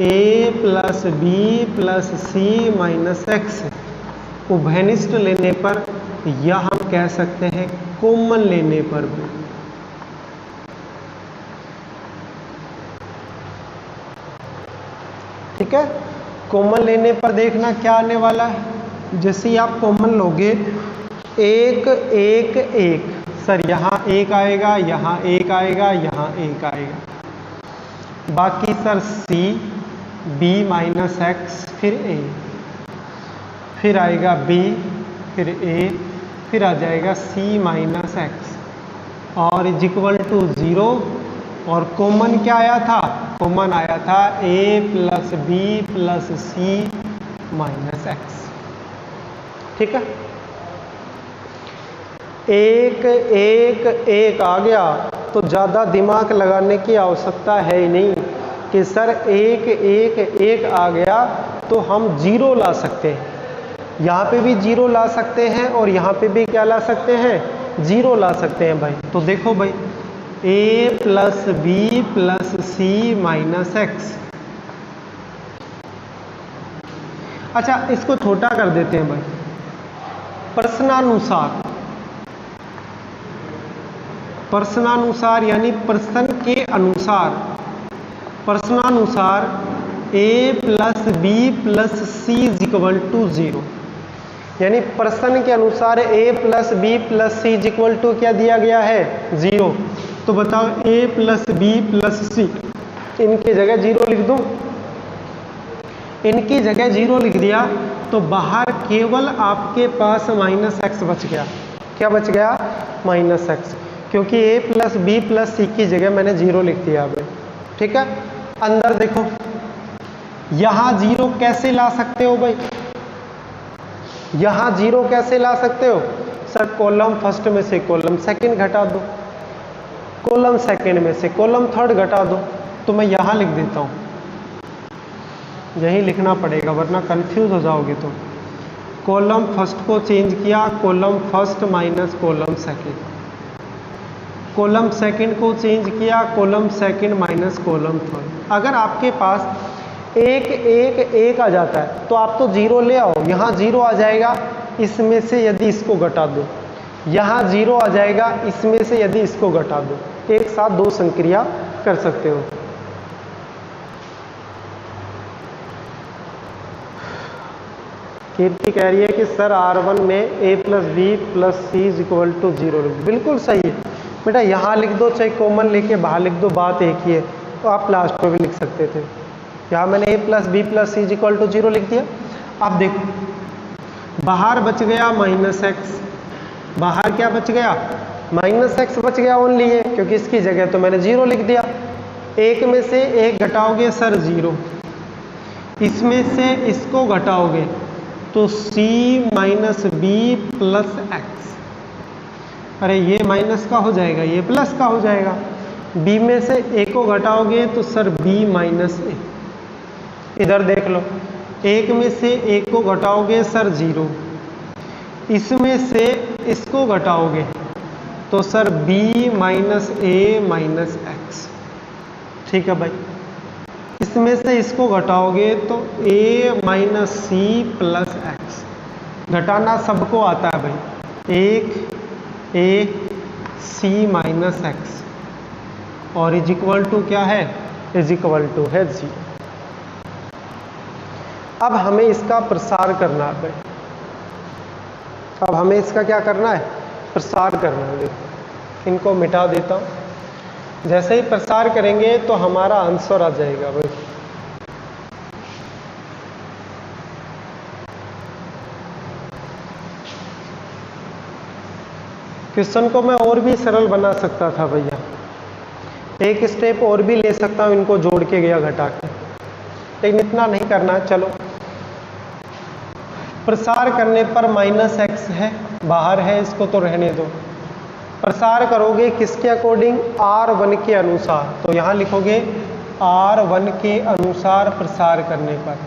a plus b plus c minus x उभयनिष्ठ लेने पर, या हम कह सकते हैं कॉमन लेने पर भी। ठीक है, कॉमन लेने पर देखना क्या आने वाला है। जैसे ही आप कॉमन लोगे, एक एक एक, सर यहाँ एक आएगा, यहाँ एक आएगा, यहाँ एक आएगा। बाकी sir C B minus x, फिर A, फिर आएगा B, फिर A, फिर आ जाएगा C माइनस एक्स, और इज इक्वल टू 0। और कॉमन क्या आया था, कॉमन आया था a plus b plus c minus x. ठीक है, एक एक एक आ गया तो ज़्यादा दिमाग लगाने की आवश्यकता है ही नहीं कि सर एक एक एक आ गया तो हम 0 ला सकते हैं, यहाँ पे भी 0 ला सकते हैं और यहाँ पे भी क्या ला सकते हैं, 0 ला सकते हैं भाई। तो देखो भाई, a plus b plus c minus x. अच्छा, इसको छोटा कर देते हैं भाई, प्रश्नानुसार, प्रश्नानुसार यानी प्रश्न के अनुसार, प्रश्नानुसार a plus b plus c is equal to 0, यानी प्रश्न के अनुसार a plus b plus c is equal to क्या दिया गया है, 0। तो बताओ a plus b plus c, इनकी जगह 0 लिख दूं, इनकी जगह 0 लिख दिया तो बाहर केवल आपके पास माइनस एक्स बच गया। क्या बच गया, माइनस एक्स, क्योंकि a प्लस बी प्लस सी की जगह मैंने 0 लिख दिया अभी। ठीक है, अंदर देखो, यहां 0 कैसे ला सकते हो भाई, यहां 0 कैसे ला सकते हो सर, कॉलम फर्स्ट में से कॉलम सेकंड घटा दो, कॉलम सेकंड में से कॉलम थर्ड घटा दो। तो मैं यहां लिख देता हूं, यही लिखना पड़ेगा वरना कंफ्यूज हो जाओगे तुम। कॉलम फर्स्ट को चेंज किया, column first minus column second, column second को चेंज किया, column second minus column third. अगर आपके पास एक एक एक आ जाता है तो आप तो 0 ले आओ, यहाँ 0 आ जाएगा, इसमें से यदि इसको घटा दो, यहाँ 0 आ जाएगा, इसमें से यदि इसको घटा दो, एक साथ 2 संक्रिया कर सकते हो। कीर्ति कह रही है कि सर R1 में a plus b plus c is equal to 0, बिल्कुल सही है बेटा, यहाँ लिख दो चाहे कॉमन लेके बाहर लिख दो, बात एक ही है। तो आप लास्ट पर भी लिख सकते थे, यहाँ मैंने a plus b plus c is equal to 0 लिख दिया। अब देखो बाहर बच गया माइनस एक्स, बाहर क्या बच गया, माइनस एक्स बच गया ओनली है, क्योंकि इसकी जगह तो मैंने 0 लिख दिया। एक में से एक घटाओगे सर 0, इसमें से इसको घटाओगे तो c minus b plus x. अरे ये माइनस का हो जाएगा, ये प्लस का हो जाएगा। b में से a को घटाओगे तो सर b माइनस ए। इधर देख लो, 1 में से 1 को घटाओगे सर 0, इसमें से इसको घटाओगे तो sir b minus a minus x. ठीक है भाई, इसमें से इसको घटाओगे तो a minus c plus x. घटाना सबको आता है भाई, 1 a c माइनस एक्स और इज इक्वल टू क्या है, इज इक्वल टू है 0। अब हमें इसका प्रसार करना है भाई, अब हमें इसका क्या करना है, प्रसार करना है। देखो इनको मिटा देता हूँ, जैसे ही प्रसार करेंगे तो हमारा आंसर आ जाएगा भाई। क्वेश्चन को मैं और भी सरल बना सकता था भैया, एक स्टेप और भी ले सकता हूं, इनको जोड़ के गया घटा के, लेकिन इतना नहीं करना। चलो, प्रसार करने पर माइनस एक्स है, बाहर है, इसको तो रहने दो। प्रसार करोगे किसके अकॉर्डिंग, R1 के अनुसार, तो यहां लिखोगे R1 के अनुसार प्रसार करने पर,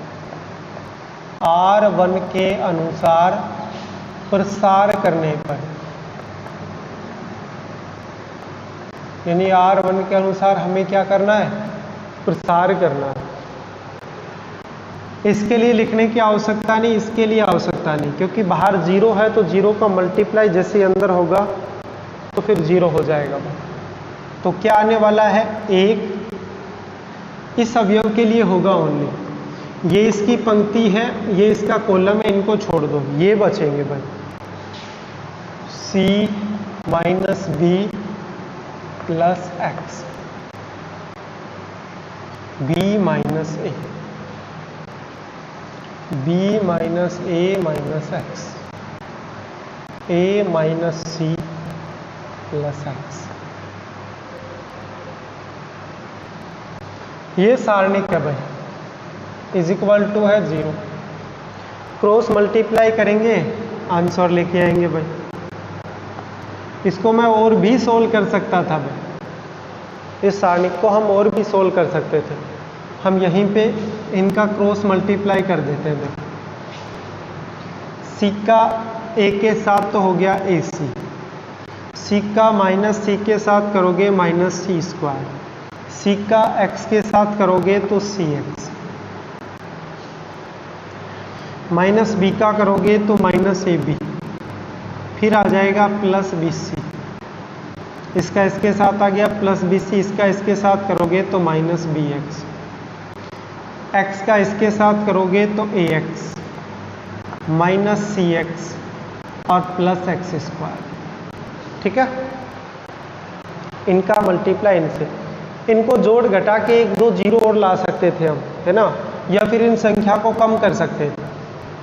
R1 के अनुसार प्रसार करने पर, यानी R1 के अनुसार हमें क्या करना है, प्रसार करना है। इसके लिए लिखने की आवश्यकता नहीं, इसके लिए आवश्यकता नहीं, क्योंकि बाहर 0 है तो 0 का मल्टीप्लाई जैसे अंदर होगा तो फिर 0 हो जाएगा। तो क्या आने वाला है, 1 इस अवयव के लिए होगा ओनली। ये इसकी पंक्ति है, ये इसका कॉलम है, इनको छोड़ दो, ये बचेंगे भाई, c minus b plus x, b minus a, b minus a minus x, a minus c plus x. ये सारणिक है भाई, इज इक्वल टू है 0। क्रॉस मल्टीप्लाई करेंगे, आंसर लेके आएंगे भाई। इसको मैं और भी सोल्व कर सकता था भाई, इस सारणिक को हम और भी सोल्व कर सकते थे। हम यहीं पे इनका क्रॉस मल्टीप्लाई कर देते हैं। देखो, सी का ए के साथ तो हो गया ए सी, सी का माइनस सी के साथ करोगे माइनस सी स्क्वायर, सी का एक्स के साथ करोगे तो सी एक्स, माइनस बी का करोगे तो माइनस ए बी, फिर आ जाएगा प्लस बी सी, इसका इसके साथ आ गया प्लस बी सी, इसका इसके साथ करोगे तो माइनस बी एक्स, एक्स का इसके साथ करोगे तो ए एक्स, माइनस सी एक्स और प्लस एक्स स्क्वायर। ठीक है, इनका मल्टीप्लाई इनसे, इनको जोड़ घटा के 1-2 जीरो और ला सकते थे हम, है ना, या फिर इन संख्या को कम कर सकते थे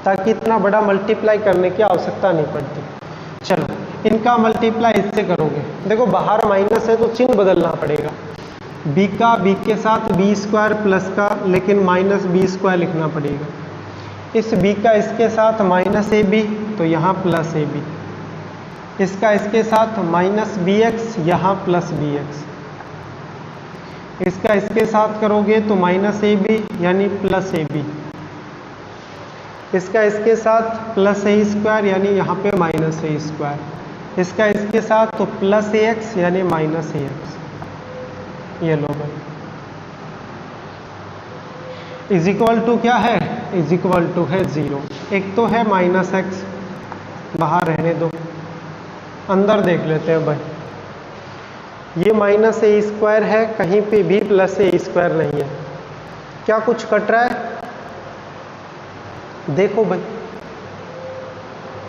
ताकि इतना बड़ा मल्टीप्लाई करने की आवश्यकता नहीं पड़ती। चलो, इनका मल्टीप्लाई इससे करोगे, देखो बाहर माइनस है तो चिन्ह बदलना पड़ेगा, b का b के साथ b स्क्वायर प्लस का, लेकिन माइनस b स्क्वायर लिखना पड़ेगा। इस b का इसके साथ माइनस ए बी, तो यहाँ प्लस ए बी, इसका इसके साथ माइनस बी एक्स, यहाँ प्लस बी एक्स, इसका इसके साथ करोगे तो माइनस ए बी यानी प्लस ए बी, इसका इसके साथ प्लस ए स्क्वायर यानी यहाँ पे माइनस ए स्क्वायर, इसका इसके साथ तो प्लस ए एक्स यानी माइनस ए एक्स। ये लो भाई, इज इक्वल टू क्या है, इज इक्वल टू है 0। एक तो है माइनस एक्स, बाहर रहने दो, अंदर देख लेते हैं भाई। ये माइनस ए स्क्वायर है, कहीं पे भी प्लस ए स्क्वायर नहीं है, क्या कुछ कट रहा है, देखो भाई,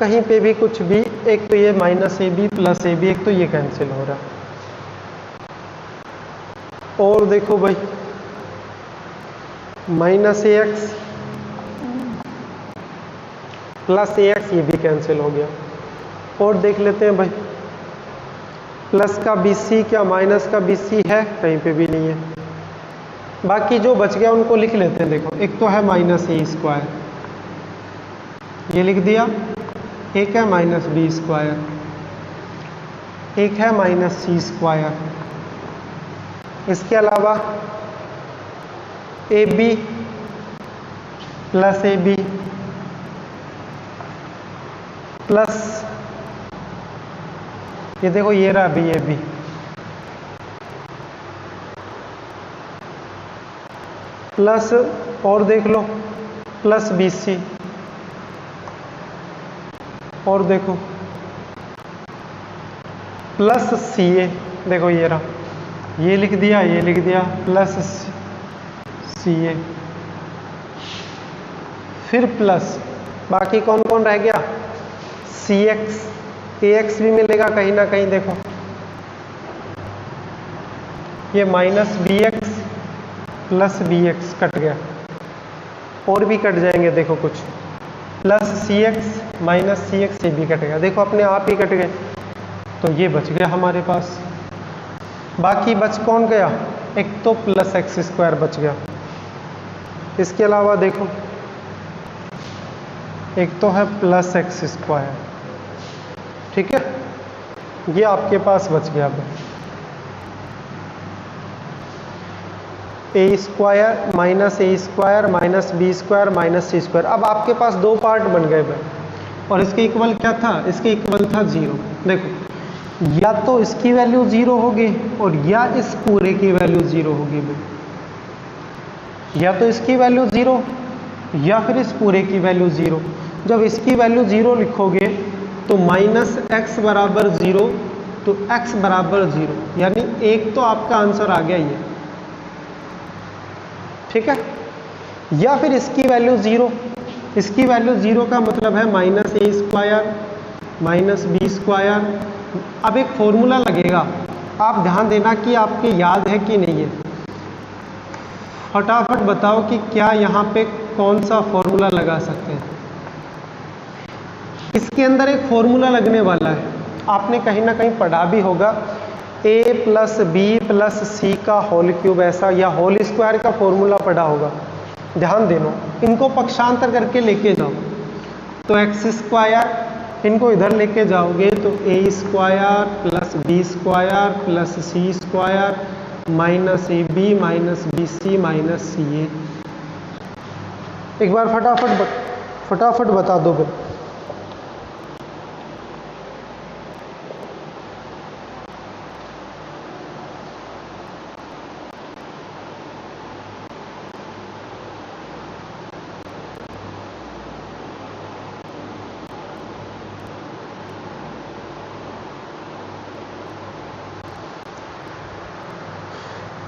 कहीं पे भी कुछ भी, एक तो ये minus a b plus a b, एक तो ये कैंसिल हो रहा है। और देखो भाई, माइनस ए एक्स प्लस ए एक्स, ये भी कैंसिल हो गया। और देख लेते हैं भाई, प्लस का बी सी क्या माइनस का बी सी है, कहीं पे भी नहीं है, बाकी जो बच गया उनको लिख लेते हैं। देखो एक तो है माइनस ए स्क्वायर, ये लिख दिया, एक है माइनस बी स्क्वायर, एक है माइनस सी स्क्वायर, इसके अलावा a b plus a b plus ये देखो ये रहा बी ए बी प्लस और देख लो प्लस बी सी और देखो प्लस सी ए, देखो ये रहा, ये लिख दिया, ये लिख दिया, प्लस सी ए, फिर प्लस बाकी कौन कौन रह गया, सी एक्स, ए एक्स भी मिलेगा कहीं ना कहीं, देखो ये minus b x plus b x cut गया, और भी कट जाएंगे देखो कुछ, plus c x minus c x ये भी कट गया, देखो अपने आप ही कट गए, तो ये बच गया हमारे पास। बाकी बच कौन गया, एक तो प्लस एक्स स्क्वायर बच गया, इसके अलावा देखो एक तो है प्लस एक्स स्क्वायर, ठीक है, ये आपके पास बच गया। अब a square minus a square minus b square minus c square, अब आपके पास दो पार्ट बन गए भाई, और इसके इक्वल क्या था, इसके इक्वल था 0। देखो या तो इसकी वैल्यू 0 होगी और या इस पूरे की वैल्यू 0 होगी भाई, या तो इसकी वैल्यू 0 या फिर इस पूरे की वैल्यू 0। जब इसकी वैल्यू 0 लिखोगे तो माइनस एक्स बराबर 0, तो x बराबर 0, यानी एक तो आपका आंसर आ गया ये, ठीक है। या फिर इसकी वैल्यू 0, इसकी वैल्यू 0 का मतलब है minus a square minus b square. अब एक फॉर्मूला लगेगा, आप ध्यान देना कि आपके याद है कि नहीं है, फटाफट बताओ कि क्या यहाँ पे कौन सा फॉर्मूला लगा सकते हैं। इसके अंदर एक फॉर्मूला लगने वाला है, आपने कहीं ना कहीं पढ़ा भी होगा, a प्लस बी प्लस सी का होल क्यूब ऐसा, या होल स्क्वायर का फॉर्मूला पढ़ा होगा, ध्यान देना, इनको पक्षांतर करके लेके जाओ, तो एक्स स्क्वायर, इनको इधर लेके जाओगे तो a square plus b square plus c square minus a b minus b c minus c a. एक बार फटाफट बता दो भाई।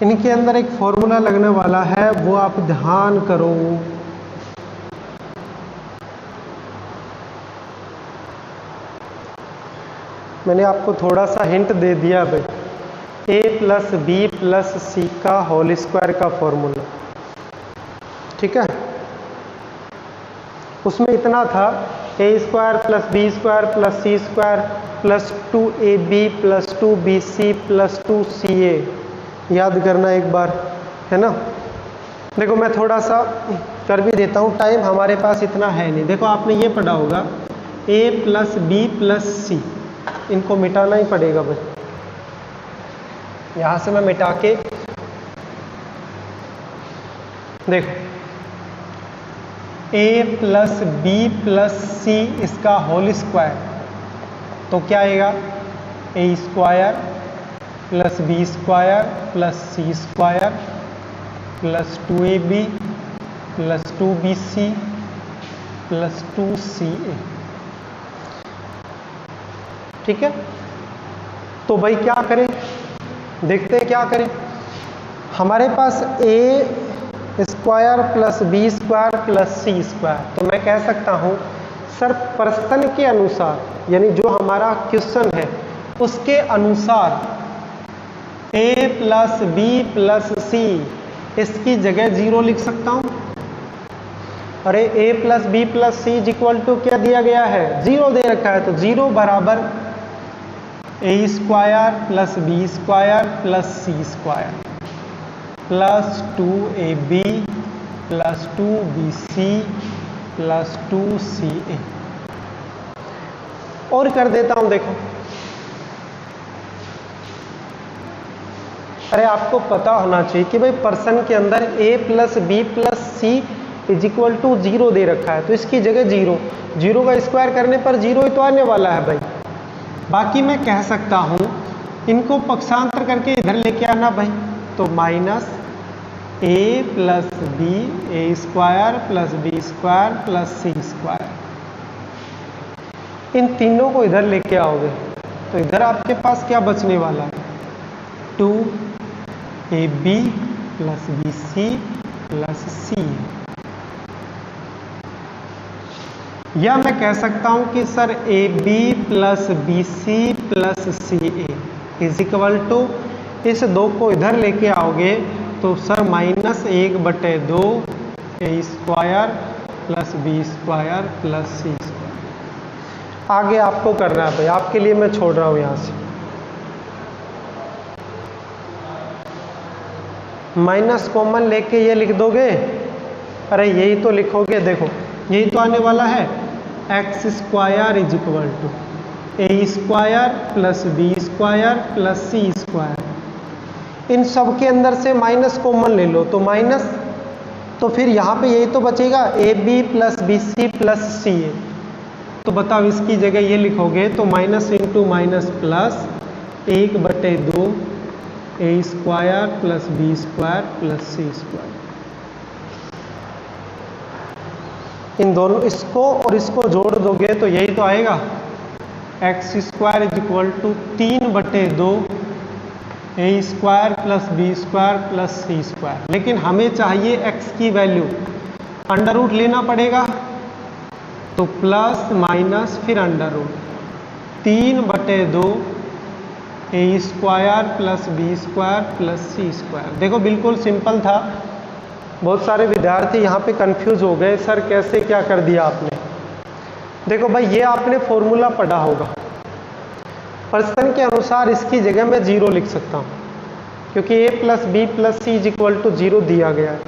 इनके अंदर एक फॉर्मूला लगने वाला है, वो आप ध्यान करो। मैंने आपको थोड़ा सा हिंट दे दिया भाई, a प्लस बी प्लस सी का होल स्क्वायर का फॉर्मूला, ठीक है। उसमें इतना था, a square plus b square plus c square plus 2ab plus 2bc plus 2ca, याद करना एक बार, है ना। देखो मैं थोड़ा सा कर भी देता हूँ, टाइम हमारे पास इतना है नहीं। देखो आपने ये पढ़ा होगा a प्लस बी प्लस सी, इनको मिटाना ही पड़ेगा भाई, यहाँ से मैं मिटा के, देखो a plus b plus c इसका होल स्क्वायर, तो क्या आएगा, a square plus b square plus c square plus 2ab plus 2bc plus 2ca, ठीक है। तो भाई क्या करें, देखते हैं क्या करें। हमारे पास a square plus b square plus c square, तो मैं कह सकता हूँ सर प्रश्न के अनुसार, यानी जो हमारा क्वेश्चन है उसके अनुसार a plus b plus c, इसकी जगह 0 लिख सकता हूँ। अरे a plus b plus c is equal to क्या दिया गया है, 0 दे रखा है, तो 0 बराबर a square plus b square plus c square plus 2ab plus 2bc plus 2ca। और कर देता हूं, देखो। अरे आपको पता होना चाहिए कि भाई पर्सन के अंदर a plus b plus c is equal to 0 दे रखा है, तो इसकी जगह 0 का स्क्वायर करने पर 0 ही तो आने वाला है भाई। बाकी मैं कह सकता हूं इनको पक्षांतर करके इधर लेके आना भाई, तो minus a plus b a square plus b square plus c square. इन तीनों को इधर लेके आओगे तो इधर आपके पास क्या बचने वाला है, 2ab plus bc plus c। या मैं कह सकता हूं कि sir ab plus bc plus ca is equal to, इस दो को इधर लेके आओगे तो sir -1/2 a square plus b square plus c square. आगे आपको करना है भाई, आपके लिए मैं छोड़ रहा हूं यहां से। माइनस कॉमन लेके ये लिख दोगे, अरे यही तो लिखोगे, देखो यही तो आने वाला है, x square is equal to a square plus b square plus c square. इन सब के अंदर से माइनस कॉमन ले लो तो माइनस, तो फिर यहाँ पे यही तो बचेगा a b plus b c plus c a. तो बताओ इसकी जगह ये लिखोगे तो minus into minus plus 1/2 a square plus b square plus c square. इन दोनों, इसको और इसको जोड़ दोगे तो यही तो आएगा, x square is equal to 3/2 a square plus b square plus c square. लेकिन हमें चाहिए एक्स की वैल्यू, अंडर रूट लेना पड़ेगा, तो प्लस माइनस फिर under root 3/2 a square plus b square plus c square. देखो बिल्कुल सिंपल था, बहुत सारे विद्यार्थी यहाँ पे कंफ्यूज हो गए, सर कैसे क्या कर दिया आपने। देखो भाई ये आपने फॉर्मूला पढ़ा होगा, प्रश्न के अनुसार इसकी जगह मैं 0 लिख सकता हूँ क्योंकि a plus b plus c is equal to 0 दिया गया है।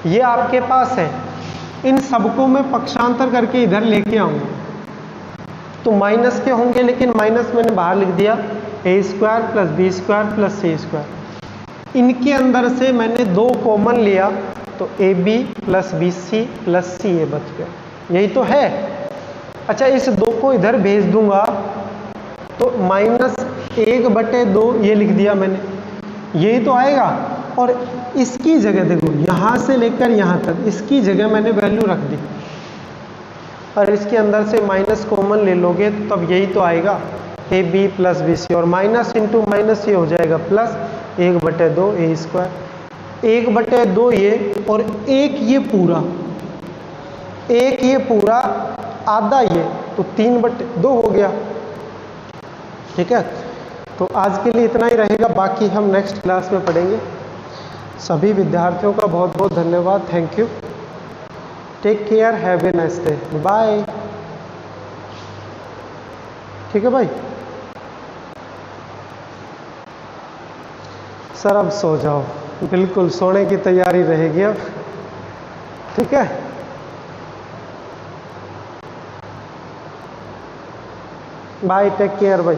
ये आपके पास है, इन सबको मैं पक्षांतर करके इधर लेके आऊँगा तो माइनस के होंगे, लेकिन माइनस मैंने बाहर लिख दिया, a square plus b square plus c square. इनके अंदर से मैंने 2 कॉमन लिया तो a b plus b c plus c a बच गया, यही तो है। अच्छा इस 2 को इधर भेज दूंगा तो -1/2 ये लिख दिया मैंने, यही तो आएगा। और इसकी जगह देखो यहाँ से लेकर यहाँ तक इसकी जगह मैंने वैल्यू रख दी, और इसके अंदर से माइनस कॉमन ले लोगे तो तब यही तो आएगा, a b plus b c, और माइनस इंटू माइनस ये हो जाएगा प्लस 1/2 ए स्क्वायर, 1/2 ये, और एक ये पूरा आधा ये, तो 3/2 हो गया। ठीक है, तो आज के लिए इतना ही रहेगा, बाकी हम नेक्स्ट क्लास में पढ़ेंगे। सभी विद्यार्थियों का बहुत बहुत धन्यवाद, thank you, take care, have a nice day, bye. ठीक है भाई, सर अब सो जाओ, बिल्कुल सोने की तैयारी रहेगी अब। ठीक है, बाय, टेक केयर भाई।